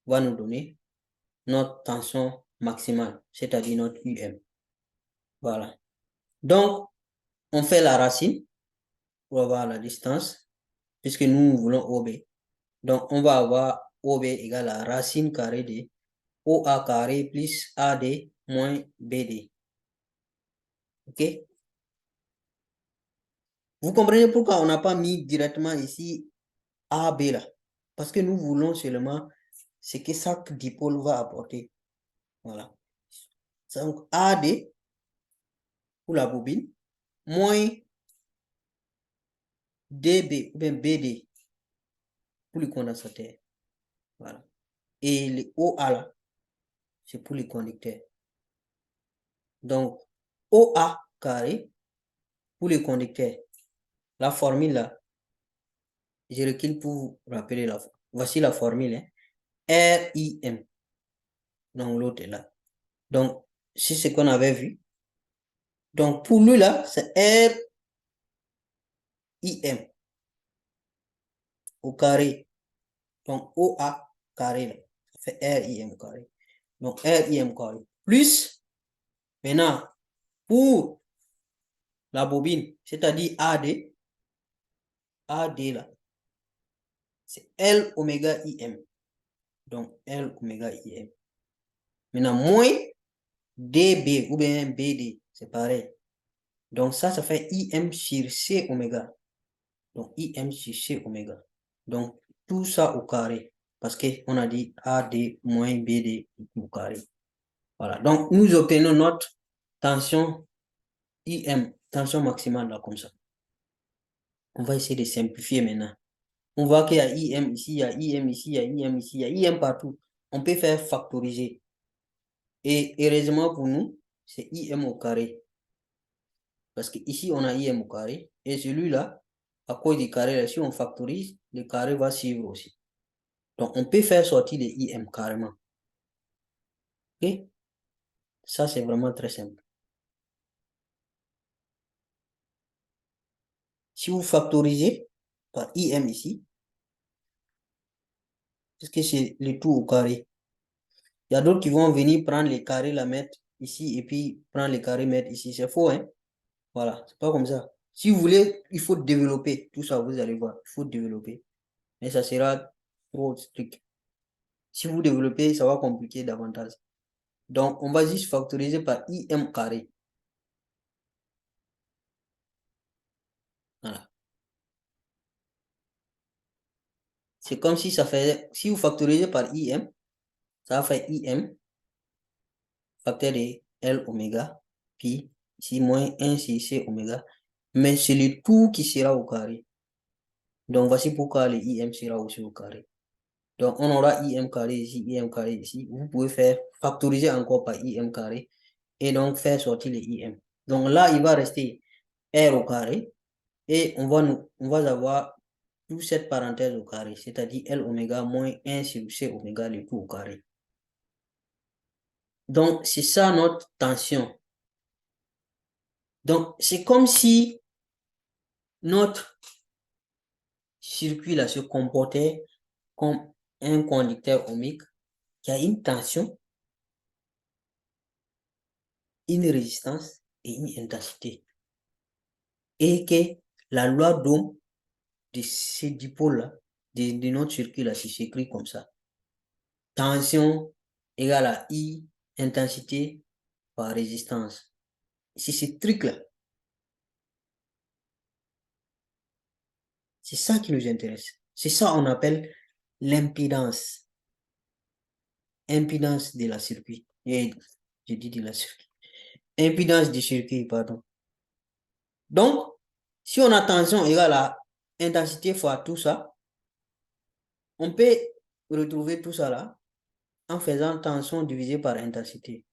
va nous donner notre tension maximale, c'est-à-dire notre UM. Voilà. Donc, on fait la racine pour avoir la distance, puisque nous voulons OB. Donc, on va avoir OB égale la racine carrée de OA carré plus AD moins BD. OK? Vous comprenez pourquoi on n'a pas mis directement ici AB là? Parce que nous voulons seulement ce que chaque dipôle va apporter. Voilà. Donc, AD pour la bobine, moins DB ou bien BD pour le condensateur. Voilà. Et le OA là, c'est pour les conducteurs. Donc, OA carré pour les conducteurs. La formule là, je recule pour vous rappeler la formule. Voici la formule. Hein. RIM. Donc, l'autre est là. Donc, c'est ce qu'on avait vu. Donc, pour lui là, c'est RIM au carré. Donc, OA carré là. Ça fait RIM carré. Donc, RIM carré. Plus, maintenant, pour la bobine, c'est-à-dire AD là, c'est L oméga IM. Donc, L oméga IM. Maintenant, moins DB ou bien BD, c'est pareil. Donc, ça fait IM sur C oméga. Donc, IM sur C oméga. Donc, tout ça au carré. Parce qu'on a dit AD moins BD au carré. Voilà. Donc, nous obtenons notre tension IM, tension maximale là, comme ça. On va essayer de simplifier maintenant. On voit qu'il y a IM ici, il y a IM ici, il y a IM ici, il y a IM partout. On peut faire factoriser. Et heureusement pour nous, c'est IM au carré. Parce qu'ici, on a IM au carré. Et celui-là, à cause du carré, là, si on factorise, le carré va suivre aussi. Donc, on peut faire sortir les IM carrément. OK? Ça, c'est vraiment très simple. Si vous factorisez par IM ici, puisque c'est le tout au carré, il y a d'autres qui vont venir prendre les carrés, la mettre ici, et puis prendre les carrés, mettre ici. C'est faux, hein? Voilà, c'est pas comme ça. Si vous voulez, il faut développer. Tout ça, vous allez voir. Il faut développer. Mais ça sera trop strict. Si vous développez, ça va compliquer davantage. Donc, on va juste factoriser par IM carré. Voilà. C'est comme si ça faisait, si vous factorisez par IM, ça va faire IM, facteur de L oméga, puis ici moins 1 sur C oméga. Mais c'est le tout qui sera au carré. Donc, voici pourquoi le IM sera aussi au carré. Donc, on aura IM carré ici, IM carré ici. Vous pouvez faire factoriser encore par IM carré et donc faire sortir le IM. Donc là, il va rester R au carré et on va avoir toute cette parenthèse au carré, c'est-à-dire L oméga moins 1 sur C oméga le tout au carré. Donc, c'est ça notre tension. Donc, c'est comme si notre circuit là se comportait comme un conducteur ohmique qui a une tension, une résistance et une intensité. Et que la loi d'Ohm de ces dipôles-là, de notre circuit-là, s'écrit comme ça. Tension égale à I, intensité par résistance. C'est ce truc-là. C'est ça qui nous intéresse. C'est ça qu'on appelle l'impédance. Impédance de la circuit. Et je dis de la circuit. Impédance du circuit, pardon. Donc, si on a tension égale à intensité fois tout ça, on peut retrouver tout ça là en faisant tension divisé par intensité.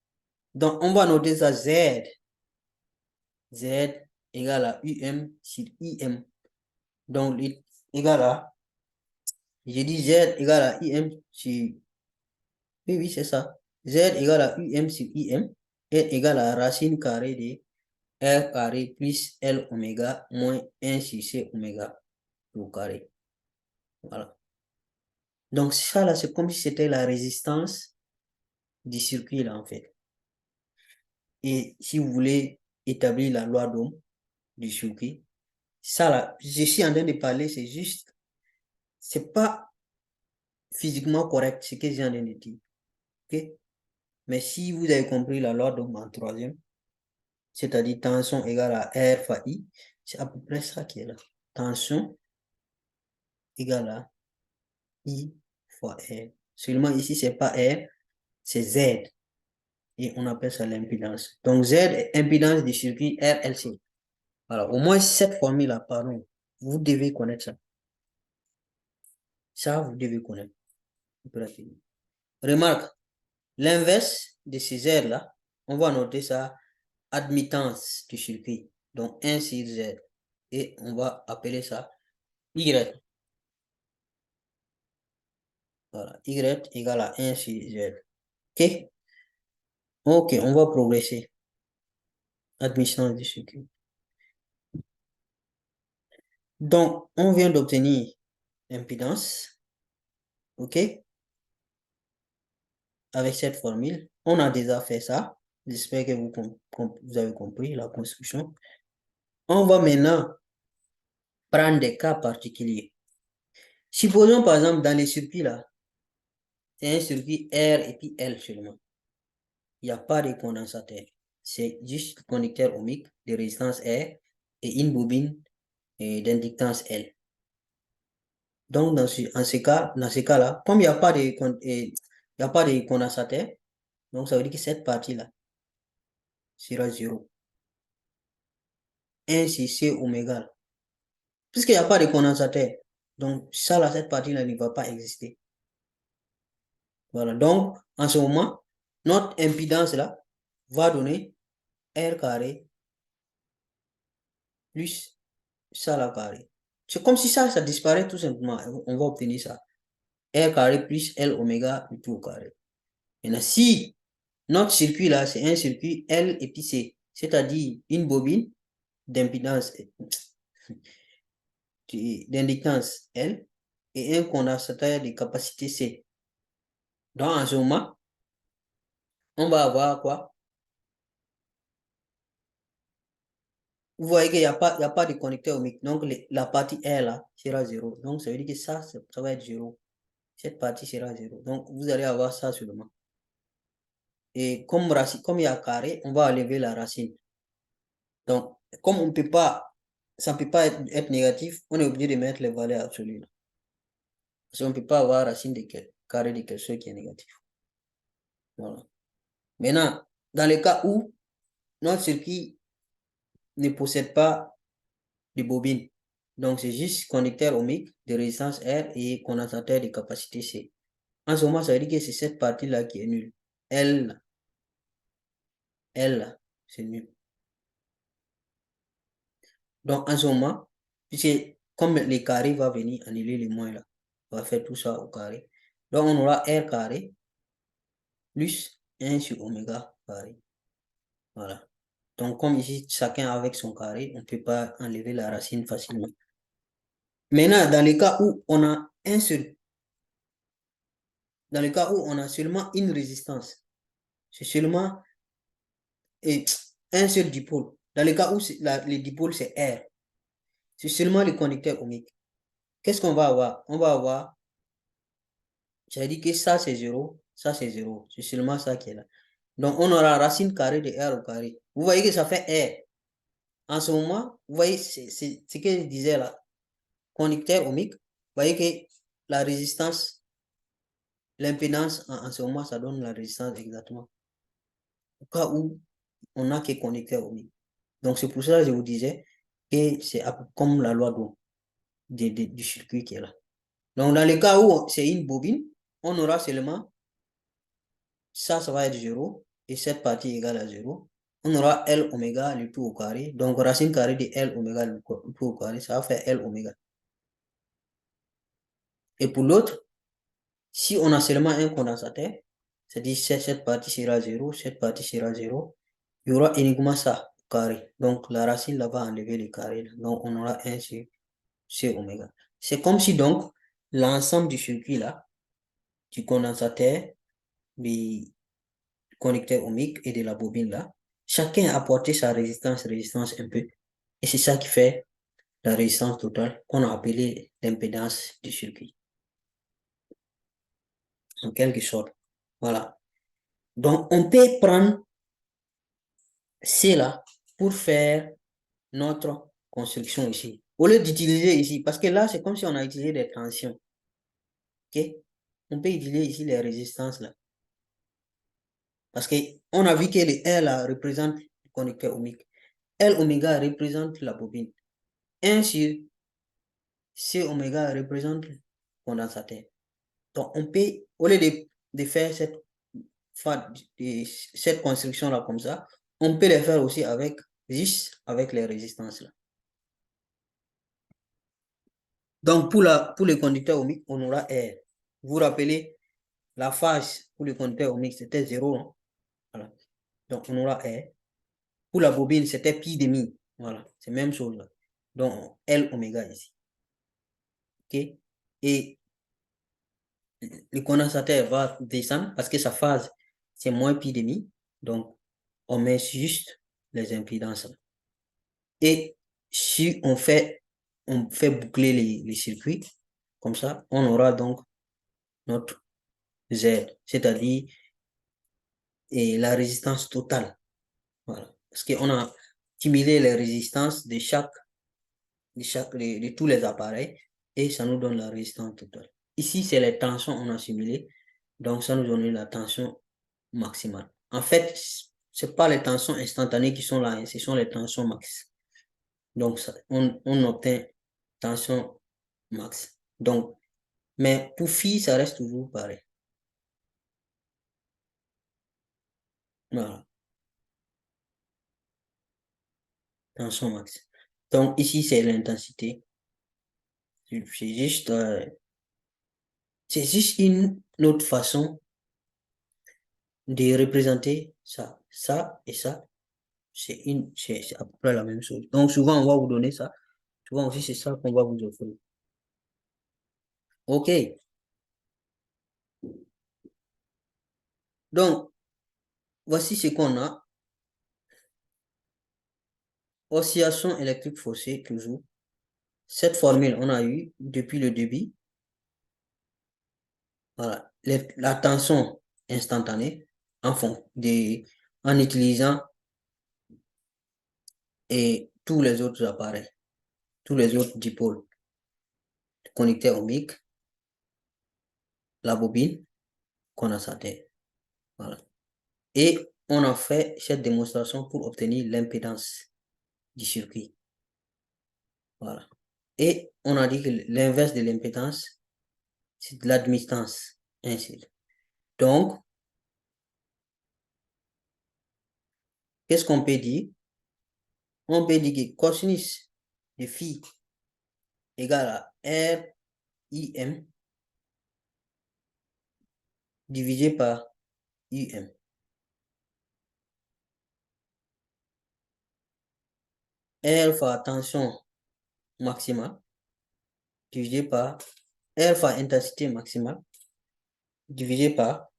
Donc, on va noter ça Z. Z égale à UM sur IM. Donc, égal à, j'ai dit Z égale à IM sur, oui, oui, c'est ça. Z égale à UM sur IM est égal à racine carrée de R carré plus L oméga moins 1 sur C oméga au carré. Voilà. Donc, ça là, c'est comme si c'était la résistance du circuit là, en fait. Et si vous voulez établir la loi d'Ohm du circuit, ça là, je suis en train de parler, c'est juste, c'est pas physiquement correct ce que j'ai en train de dire. Ok? Mais si vous avez compris la loi d'Ohm en troisième, c'est-à-dire tension égale à R fois I, c'est à peu près ça qui est là. Tension égale à I fois R. Seulement ici, c'est pas R, c'est Z. Et on appelle ça l'impédance. Donc Z est impédance du circuit RLC. Alors, au moins cette formule-là, pardon, vous devez connaître ça. Ça, vous devez connaître. Remarque, l'inverse de ces Z-là, on va noter ça admittance du circuit. Donc 1 sur Z. Et on va appeler ça Y. Voilà. Y égale à 1 sur Z. OK? OK, on va progresser. Admittance du circuit. Donc, on vient d'obtenir impédance. OK? Avec cette formule, on a déjà fait ça. J'espère que vous avez compris la construction. On va maintenant prendre des cas particuliers. Supposons par exemple dans les circuits là, c'est un circuit R et puis L seulement. Il n'y a pas de condensateur. C'est juste conducteur ohmique de résistance R et une bobine d'inductance L. Donc, dans ces cas-là, comme il n'y a pas de condensateur, donc ça veut dire que cette partie-là sera 0. 1 sur C oméga. Puisqu'il n'y a pas de condensateur, donc ça, là, cette partie-là ne va pas exister. Voilà, donc en ce moment, notre impédance là va donner R carré plus ça là carré. C'est comme si ça disparaît tout simplement. On va obtenir ça. R carré plus L oméga tout au carré. Maintenant, si notre circuit là, c'est un circuit L et puis C, c'est-à-dire une bobine d'impédance, d'inductance L et un condensateur de capacité C. Donc en ce moment, on va avoir quoi? Vous voyez qu'il n'y a pas de connecteur ohmique. Donc, la partie R là sera 0. Donc, ça veut dire que ça va être 0. Cette partie sera 0. Donc, vous allez avoir ça seulement. Et comme il y a carré, on va enlever la racine. Donc, comme on peut pas, ça ne peut pas être négatif, on est obligé de mettre les valeurs absolues. Parce qu'on ne peut pas avoir racine de carré de quelque chose qui est négatif. Voilà. Maintenant, dans le cas où notre circuit ne possède pas de bobine, donc c'est juste conducteur ohmique de résistance R et condensateur de capacité C. En ce moment, ça veut dire que c'est cette partie-là qui est nulle. L, c'est nul. Donc, en ce moment, puisque comme les carrés vont venir annuler les moins là, on va faire tout ça au carré. Donc, on aura R carré plus 1 sur oméga carré. Voilà. Donc, comme ici, chacun avec son carré, on ne peut pas enlever la racine facilement. Maintenant, dans le cas où on a un seul, dans le cas où on a seulement une résistance, c'est seulement un seul dipôle. Dans le cas où le dipôle, c'est R, c'est seulement le conducteur ohmique. Qu'est-ce qu'on va avoir? On va avoir, j'ai dit que ça c'est 0, ça c'est 0. C'est seulement ça qui est là. Donc on aura racine carrée de R au carré. Vous voyez que ça fait R. En ce moment, vous voyez, c'est ce que je disais là. Conducteur ohmique, vous voyez que la résistance, l'impédance, en ce moment, ça donne la résistance exactement. Au cas où on n'a que conducteur ohmique. Donc c'est pour ça que je vous disais que c'est comme la loi d'Ohm du circuit qui est là. Donc dans le cas où c'est une bobine, on aura seulement ça va être 0, et cette partie égale à 0. On aura L oméga le tout au carré. Donc, racine carrée de L oméga le tout au carré, ça va faire L oméga. Et pour l'autre, si on a seulement un condensateur, c'est-à-dire cette partie sera 0, cette partie sera 0, il y aura uniquement ça au carré. Donc, la racine là va enlever le carré. Donc, on aura 1 sur C oméga. C'est comme si donc, l'ensemble du circuit là, du condensateur, du connecteur ohmique et de la bobine là, chacun a apporté sa résistance un peu. Et c'est ça qui fait la résistance totale qu'on a appelée l'impédance du circuit. En quelque sorte. Voilà. Donc, on peut prendre C là pour faire notre construction ici. Au lieu d'utiliser ici, parce que là, c'est comme si on a utilisé des tensions. OK? On peut utiliser ici les résistances là. Parce qu'on a vu que le R là représente le connecteur ohmique. L oméga représente la bobine. 1 sur C oméga représente le condensateur. Donc, on peut, au lieu de faire cette construction-là comme ça, on peut les faire aussi juste avec les résistances là. Donc, pour le conducteur ohmique, on aura R. Vous vous rappelez, la phase pour le conducteur ohmique, c'était 0. Hein? Voilà. Donc, on aura R. Pour la bobine, c'était pi demi. Voilà, c'est la même chose là. Donc, L oméga ici. OK? Et le condensateur va descendre parce que sa phase, c'est moins pi demi. Donc, on met juste les impédances là. Et si on fait boucler les circuits, comme ça, on aura donc notre Z, c'est-à-dire la résistance totale. Voilà. Parce qu'on a cumulé les résistances de tous les appareils et ça nous donne la résistance totale. Ici, c'est les tensions qu'on a simulées, donc ça nous donne la tension maximale. En fait, ce n'est pas les tensions instantanées qui sont là, hein, ce sont les tensions max. Donc, ça, on obtient tension max. Donc, mais pour phi, ça reste toujours pareil. Voilà, tension max. Donc, ici, c'est l'intensité. C'est juste une autre façon de représenter ça. Ça et ça, c'est à peu près la même chose. Donc, souvent, on va vous donner ça. Souvent aussi, c'est ça qu'on va vous offrir. OK. Donc, voici ce qu'on a. Oscillation électrique forcée, toujours. Cette formule, on a eu depuis le début. Voilà. La tension instantanée en utilisant tous les autres appareils, tous les autres dipôles, le connecteur ohmique, la bobine, condensateur. Voilà. Et on a fait cette démonstration pour obtenir l'impédance du circuit. Voilà. Et on a dit que l'inverse de l'impédance, c'est de l'admittance. Ainsi. Donc, qu'est-ce qu'on peut dire? On peut dire que cosinus de phi égale à RIM divisé par UM. R fois tension maximale divisé par R fois intensité maximale divisé par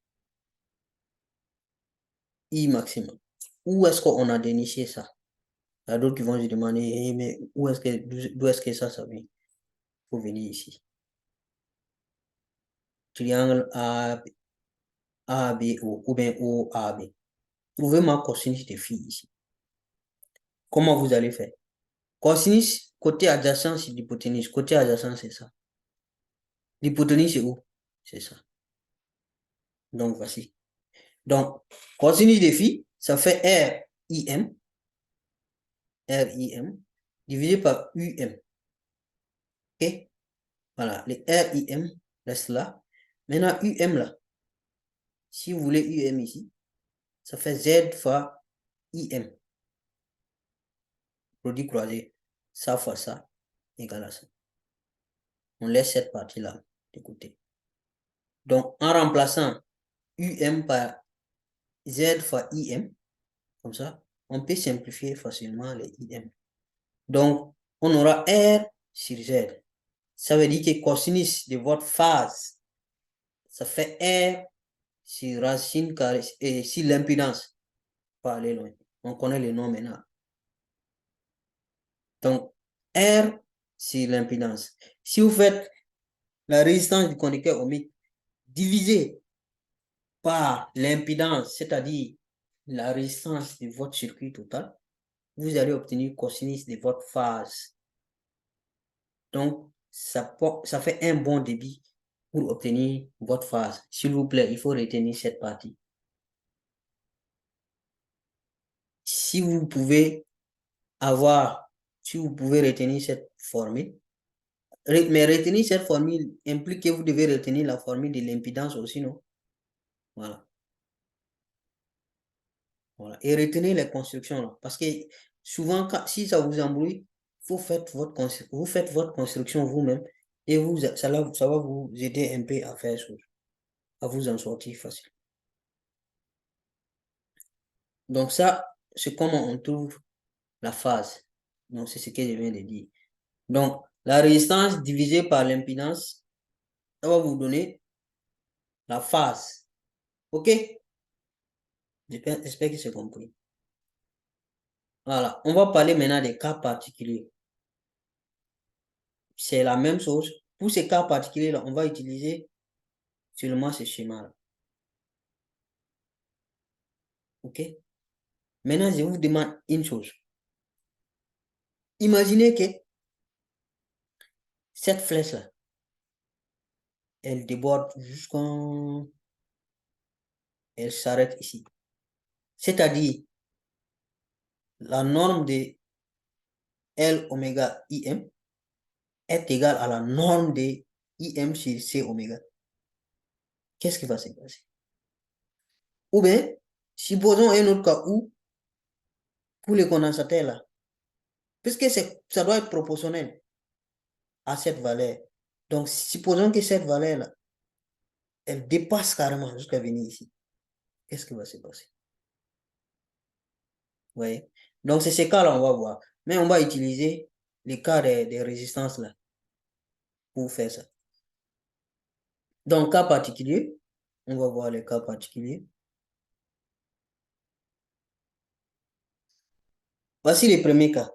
I maximum. Où est-ce qu'on a déniché ça? Il y a d'autres qui vont se demander, hey, mais d'où est-ce que ça vient? Il faut venir ici. Triangle ABO ou bien OAB. Trouvez ma cosinus de phi ici. Comment vous allez faire? Cosinus, côté adjacent, c'est l'hypoténuse. Côté adjacent, c'est ça. L'hypoténuse, c'est où? C'est ça. Donc, voici. Donc, cosinus de phi, ça fait RIM, divisé par UM. OK? Voilà, les RIM reste là. Maintenant, UM là, Si vous voulez UM ici, ça fait Z fois IM. Produit croisé, ça fois ça, égale à ça. On laisse cette partie-là de côté. Donc, en remplaçant UM par Z fois IM, comme ça, on peut simplifier facilement les IM. Donc, on aura R sur Z. Ça veut dire que cosinus de votre phase, ça fait R sur racine carrée, et sur l'impédance. Pas aller loin. On connaît les noms maintenant. Donc, R sur l'impédance. Si vous faites la résistance du conducteur ohmique divisé par l'impédance, c'est-à-dire la résistance de votre circuit total, vous allez obtenir cosinus de votre phase. Donc, ça fait un bon débit pour obtenir votre phase. S'il vous plaît, il faut retenir cette partie. Si vous pouvez retenir cette formule, mais retenir cette formule implique que vous devez retenir la formule de l'impédance aussi, non? Voilà. Voilà. Et retenez les constructions là. Parce que souvent, si ça vous embrouille, vous faites votre construction vous-même et ça va vous aider un peu à faire chose, à vous en sortir facile. Donc ça, c'est comment on trouve la phase. Donc c'est ce que je viens de dire. Donc la résistance divisée par l'impédance, ça va vous donner la phase. OK? J'espère que c'est compris. Voilà. On va parler maintenant des cas particuliers. C'est la même chose. Pour ces cas particuliers-là, on va utiliser seulement ce schéma-là. OK? Maintenant, je vous demande une chose. Imaginez que cette flèche-là, elle déborde jusqu'en... Elle s'arrête ici. C'est-à-dire, la norme de L oméga IM est égale à la norme de IM sur C oméga. Qu'est-ce qui va se passer? Ou bien, supposons un autre cas où, pour les condensateurs là, puisque ça doit être proportionnel à cette valeur. Donc, supposons que cette valeur-là, elle dépasse carrément jusqu'à venir ici. Qu'est-ce qui va se passer? Vous voyez? Donc, c'est ces cas-là, on va voir. Mais on va utiliser les cas des résistances là pour faire ça. Donc, cas particulier, on va voir les cas particuliers. Voici les premiers cas.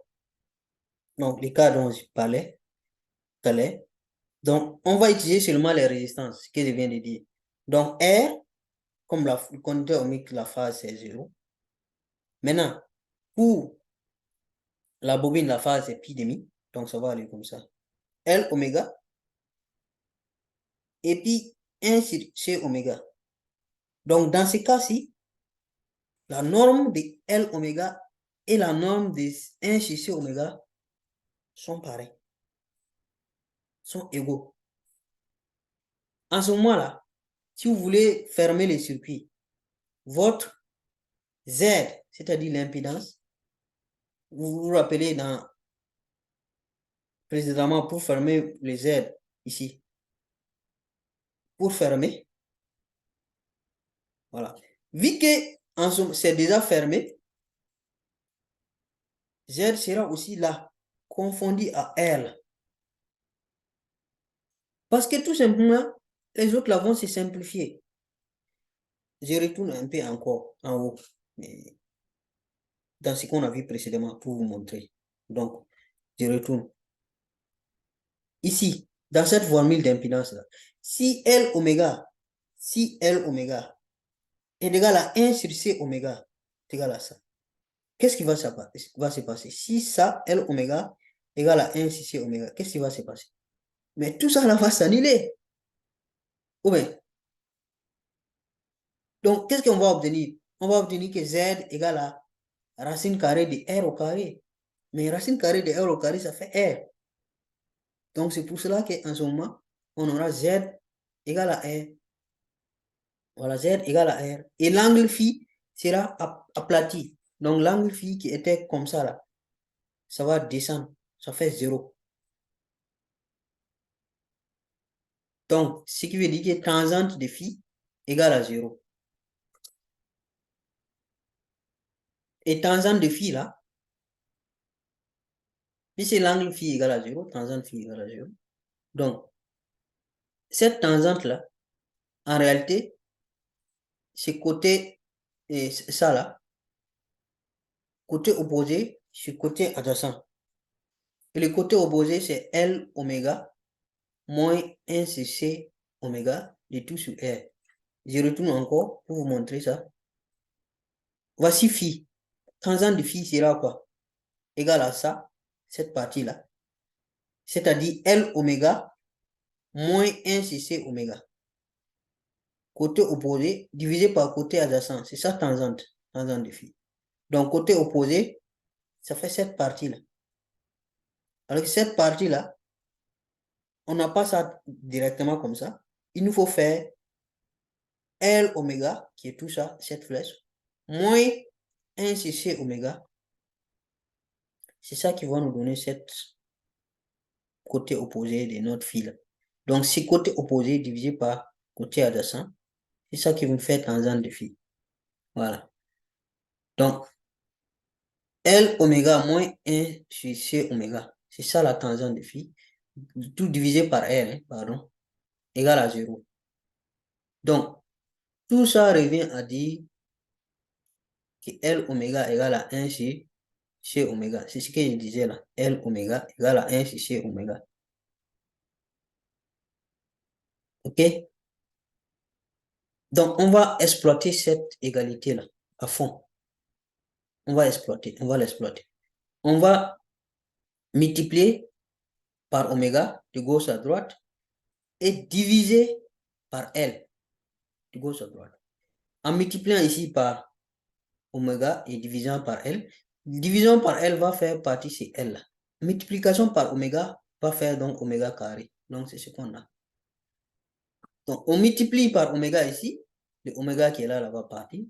Donc, les cas dont je parlais. Donc, on va utiliser seulement les résistances, ce que je viens de dire. Donc, R, comme le conducteur ohmique, la phase, c'est 0. Maintenant, pour la bobine, la phase, c'est pi demi. Donc, ça va aller comme ça. L oméga. Et puis, 1 sur C oméga. Donc, dans ce cas-ci, la norme de L oméga et la norme de 1 sur C oméga sont pareils, sont égaux. En ce moment-là, si vous voulez fermer le circuit, votre Z, c'est-à-dire l'impédance, vous vous rappelez précédemment pour fermer les Z ici, pour fermer, voilà. Vu que c'est déjà fermé, Z sera aussi là, confondu à R. Parce que tout simplement, les autres là vont se simplifier. Je retourne un peu encore en haut, dans ce qu'on a vu précédemment pour vous montrer. Donc, je retourne. Ici, dans cette formule d'impédance là, si L oméga est égal à 1 sur C oméga, est égal à ça. Qu'est-ce qui va se passer? Si ça, L oméga, égale à 1 sur C oméga, qu'est-ce qui va se passer? Mais tout ça là va s'annuler. Ou bien, donc, qu'est-ce qu'on va obtenir? On va obtenir que Z égale à racine carrée de R au carré. Mais racine carrée de R au carré, ça fait R. Donc, c'est pour cela qu'en ce moment, on aura Z égale à R. Voilà, Z égale à R. Et l'angle phi sera aplati. Donc, l'angle phi qui était comme ça, là, ça va descendre. Ça fait 0. Donc, ce qui veut dire que tangente de phi égale à 0. Et tangente de phi, là, puisque l'angle phi égale à 0, tangente phi égale à 0. Donc, cette tangente-là, en réalité, c'est côté, et ça là, côté opposé, c'est côté adjacent. Et le côté opposé, c'est L oméga moins 1 cc oméga de tout sur R. Je retourne encore pour vous montrer ça. Voici phi. Tangente de phi sera quoi? Égal à ça, cette partie-là. C'est-à-dire L oméga moins 1 cc oméga. Côté opposé divisé par côté adjacent. C'est ça tangente de phi. Donc côté opposé, ça fait cette partie-là. Alors cette partie-là, on n'a pas ça directement comme ça. Il nous faut faire L oméga, qui est tout ça, cette flèche, moins 1 cc oméga. C'est ça qui va nous donner cette côté opposé de notre fil. Donc, c'est côté opposé divisé par côté adjacent. C'est ça qui vous fait tangente de phi. Voilà. Donc, L oméga moins 1 sur C oméga. C'est ça la tangente de phi. Tout divisé par R, hein, pardon, égale à 0. Donc, tout ça revient à dire que L oméga égale à 1 sur C oméga. C'est ce que je disais là. L oméga égale à 1 sur C oméga. OK? Donc, on va exploiter cette égalité-là à fond. On va l'exploiter. On va multiplier par oméga de gauche à droite et diviser par L de gauche à droite. En multipliant ici par oméga et divisant par L, division par L va faire partie c'est L là. Multiplication par oméga va faire donc oméga carré. Donc, c'est ce qu'on a. Donc, on multiplie par oméga ici, le oméga qui est là va partir,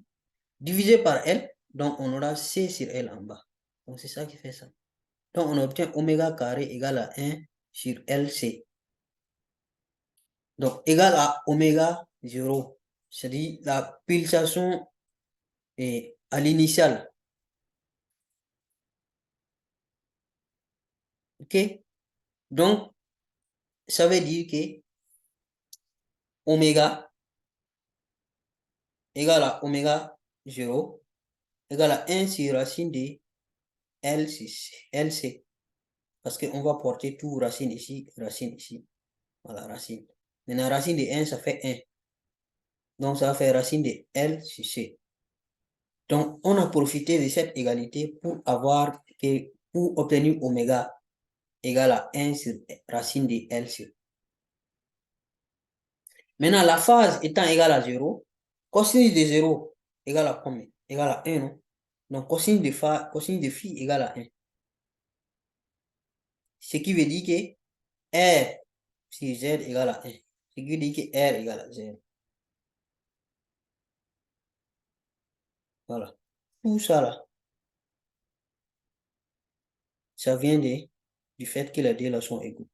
divisé par L, donc on aura C sur L en bas. Donc, c'est ça qui fait ça. Donc, on obtient oméga carré égale à 1 sur LC. Donc, égal à oméga 0. C'est-à-dire la pulsation est à l'initiale. OK? Donc, ça veut dire que oméga égale à oméga 0 égale à 1 sur racine de LC. Parce qu'on va porter tout racine ici, racine ici. Voilà, racine. Maintenant, racine de 1, ça fait 1. Donc, ça va faire racine de L sur C. Donc, on a profité de cette égalité pour obtenir oméga égale à 1 sur racine de L sur. Maintenant, la phase étant égale à 0, cosinus de 0 égale à combien? Égale à 1, non? Donc, cosinus de phi égale à 1. Ce qui veut dire que R sur Z égale à 1. Ce qui veut dire que R égale à 0. Voilà. Tout ça là, ça vient du fait que les deux là sont égaux.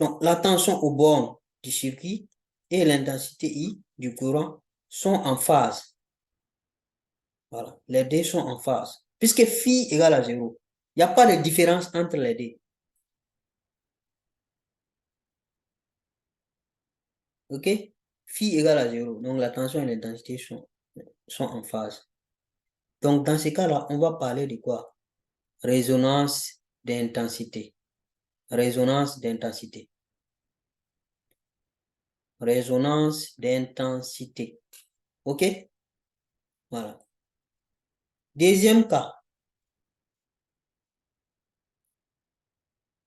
Donc, la tension au bornes du circuit et l'intensité I du courant sont en phase. Voilà, les deux sont en phase. Puisque phi égale à 0, il n'y a pas de différence entre les deux. OK? Phi égale à 0. Donc, la tension et l'intensité sont en phase. Donc, dans ces cas-là, on va parler de quoi? Résonance d'intensité. Résonance d'intensité. Résonance d'intensité. OK? Voilà. Deuxième cas.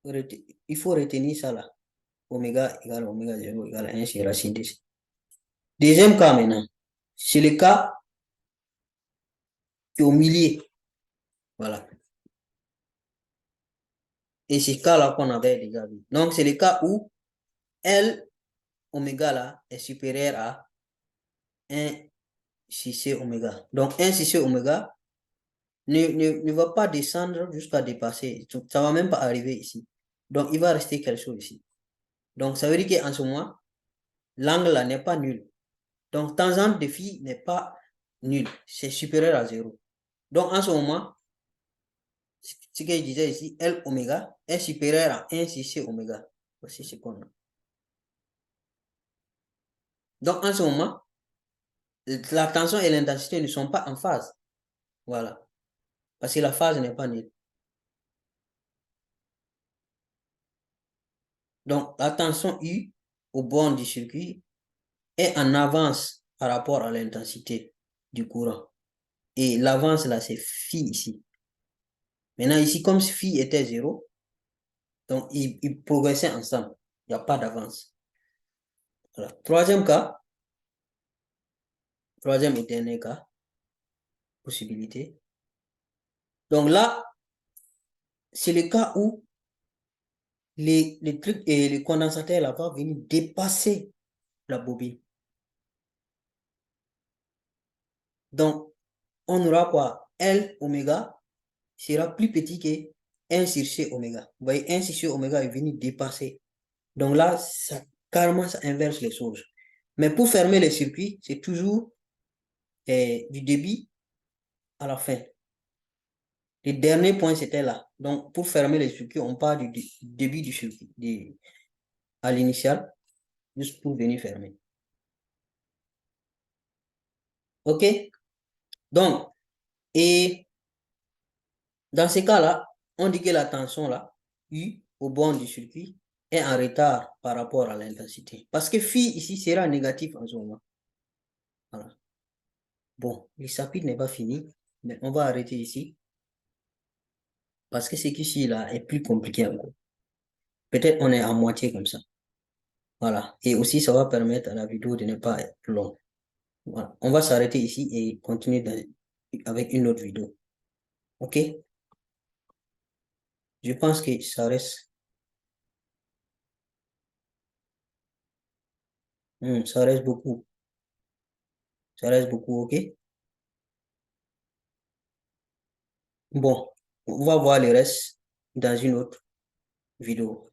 Il faut retenir ça là. Oméga égale oméga 0 égale 1 sur racine de. Deuxième cas maintenant. C'est le cas qui est au milieu. Voilà. Et c'est ce cas-là qu'on avait déjà vu. Donc, c'est le cas où L oméga là est supérieur à 1 sur C oméga. Donc, 1 sur C oméga ne va pas descendre jusqu'à dépasser. Ça ne va même pas arriver ici. Donc, il va rester quelque chose ici. Donc, ça veut dire qu'en ce moment, l'angle là n'est pas nul. Donc, tangente de phi n'est pas nul. C'est supérieur à 0. Donc, en ce moment, ce que je disais ici, L oméga est supérieur à 1 sur C oméga. Voici ce qu'on a. Donc, en ce moment, la tension et l'intensité ne sont pas en phase. Voilà. Parce que la phase n'est pas nulle. Donc, la tension U au bord du circuit est en avance par rapport à l'intensité du courant. Et l'avance là, c'est phi ici. Maintenant, ici, comme si phi était 0, donc ils progressaient ensemble. Il n'y a pas d'avance. Voilà. Troisième et dernier cas, possibilité. Donc là, c'est le cas où les trucs et les condensateurs là vont venir dépasser la bobine. Donc, on aura quoi? L oméga sera plus petit que 1 sur C oméga. Vous voyez, 1 sur C oméga est venu dépasser. Donc là, carrément, ça inverse les choses. Mais pour fermer les circuits, c'est toujours du débit à la fin. Le dernier point, c'était là. Donc, pour fermer les circuits, on part du débit du circuit à l'initial, juste pour venir fermer. OK? Donc, et dans ces cas-là, on dit que la tension là, U, au bord du circuit, est en retard par rapport à l'intensité. Parce que phi ici sera négatif en ce moment. Voilà. Bon, le chapitre n'est pas fini, mais on va arrêter ici. Parce que ce qui là est plus compliqué encore. Peut-être on est à moitié comme ça. Voilà. Et aussi, ça va permettre à la vidéo de ne pas être longue. Voilà. On va s'arrêter ici et continuer avec une autre vidéo. OK? Je pense que ça reste. Ça reste beaucoup. Ça reste beaucoup, OK? Bon, on va voir le reste dans une autre vidéo.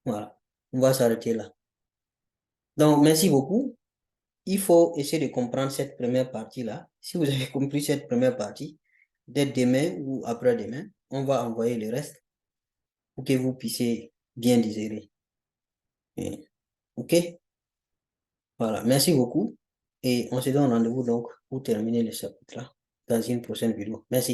Voilà. On va s'arrêter là. Donc, merci beaucoup. Il faut essayer de comprendre cette première partie-là. Si vous avez compris cette première partie, dès demain ou après-demain, on va envoyer le reste pour que vous puissiez bien digérer. OK? Voilà. Merci beaucoup. Et on se donne rendez-vous donc pour terminer le chapitre-là dans une prochaine vidéo. Merci.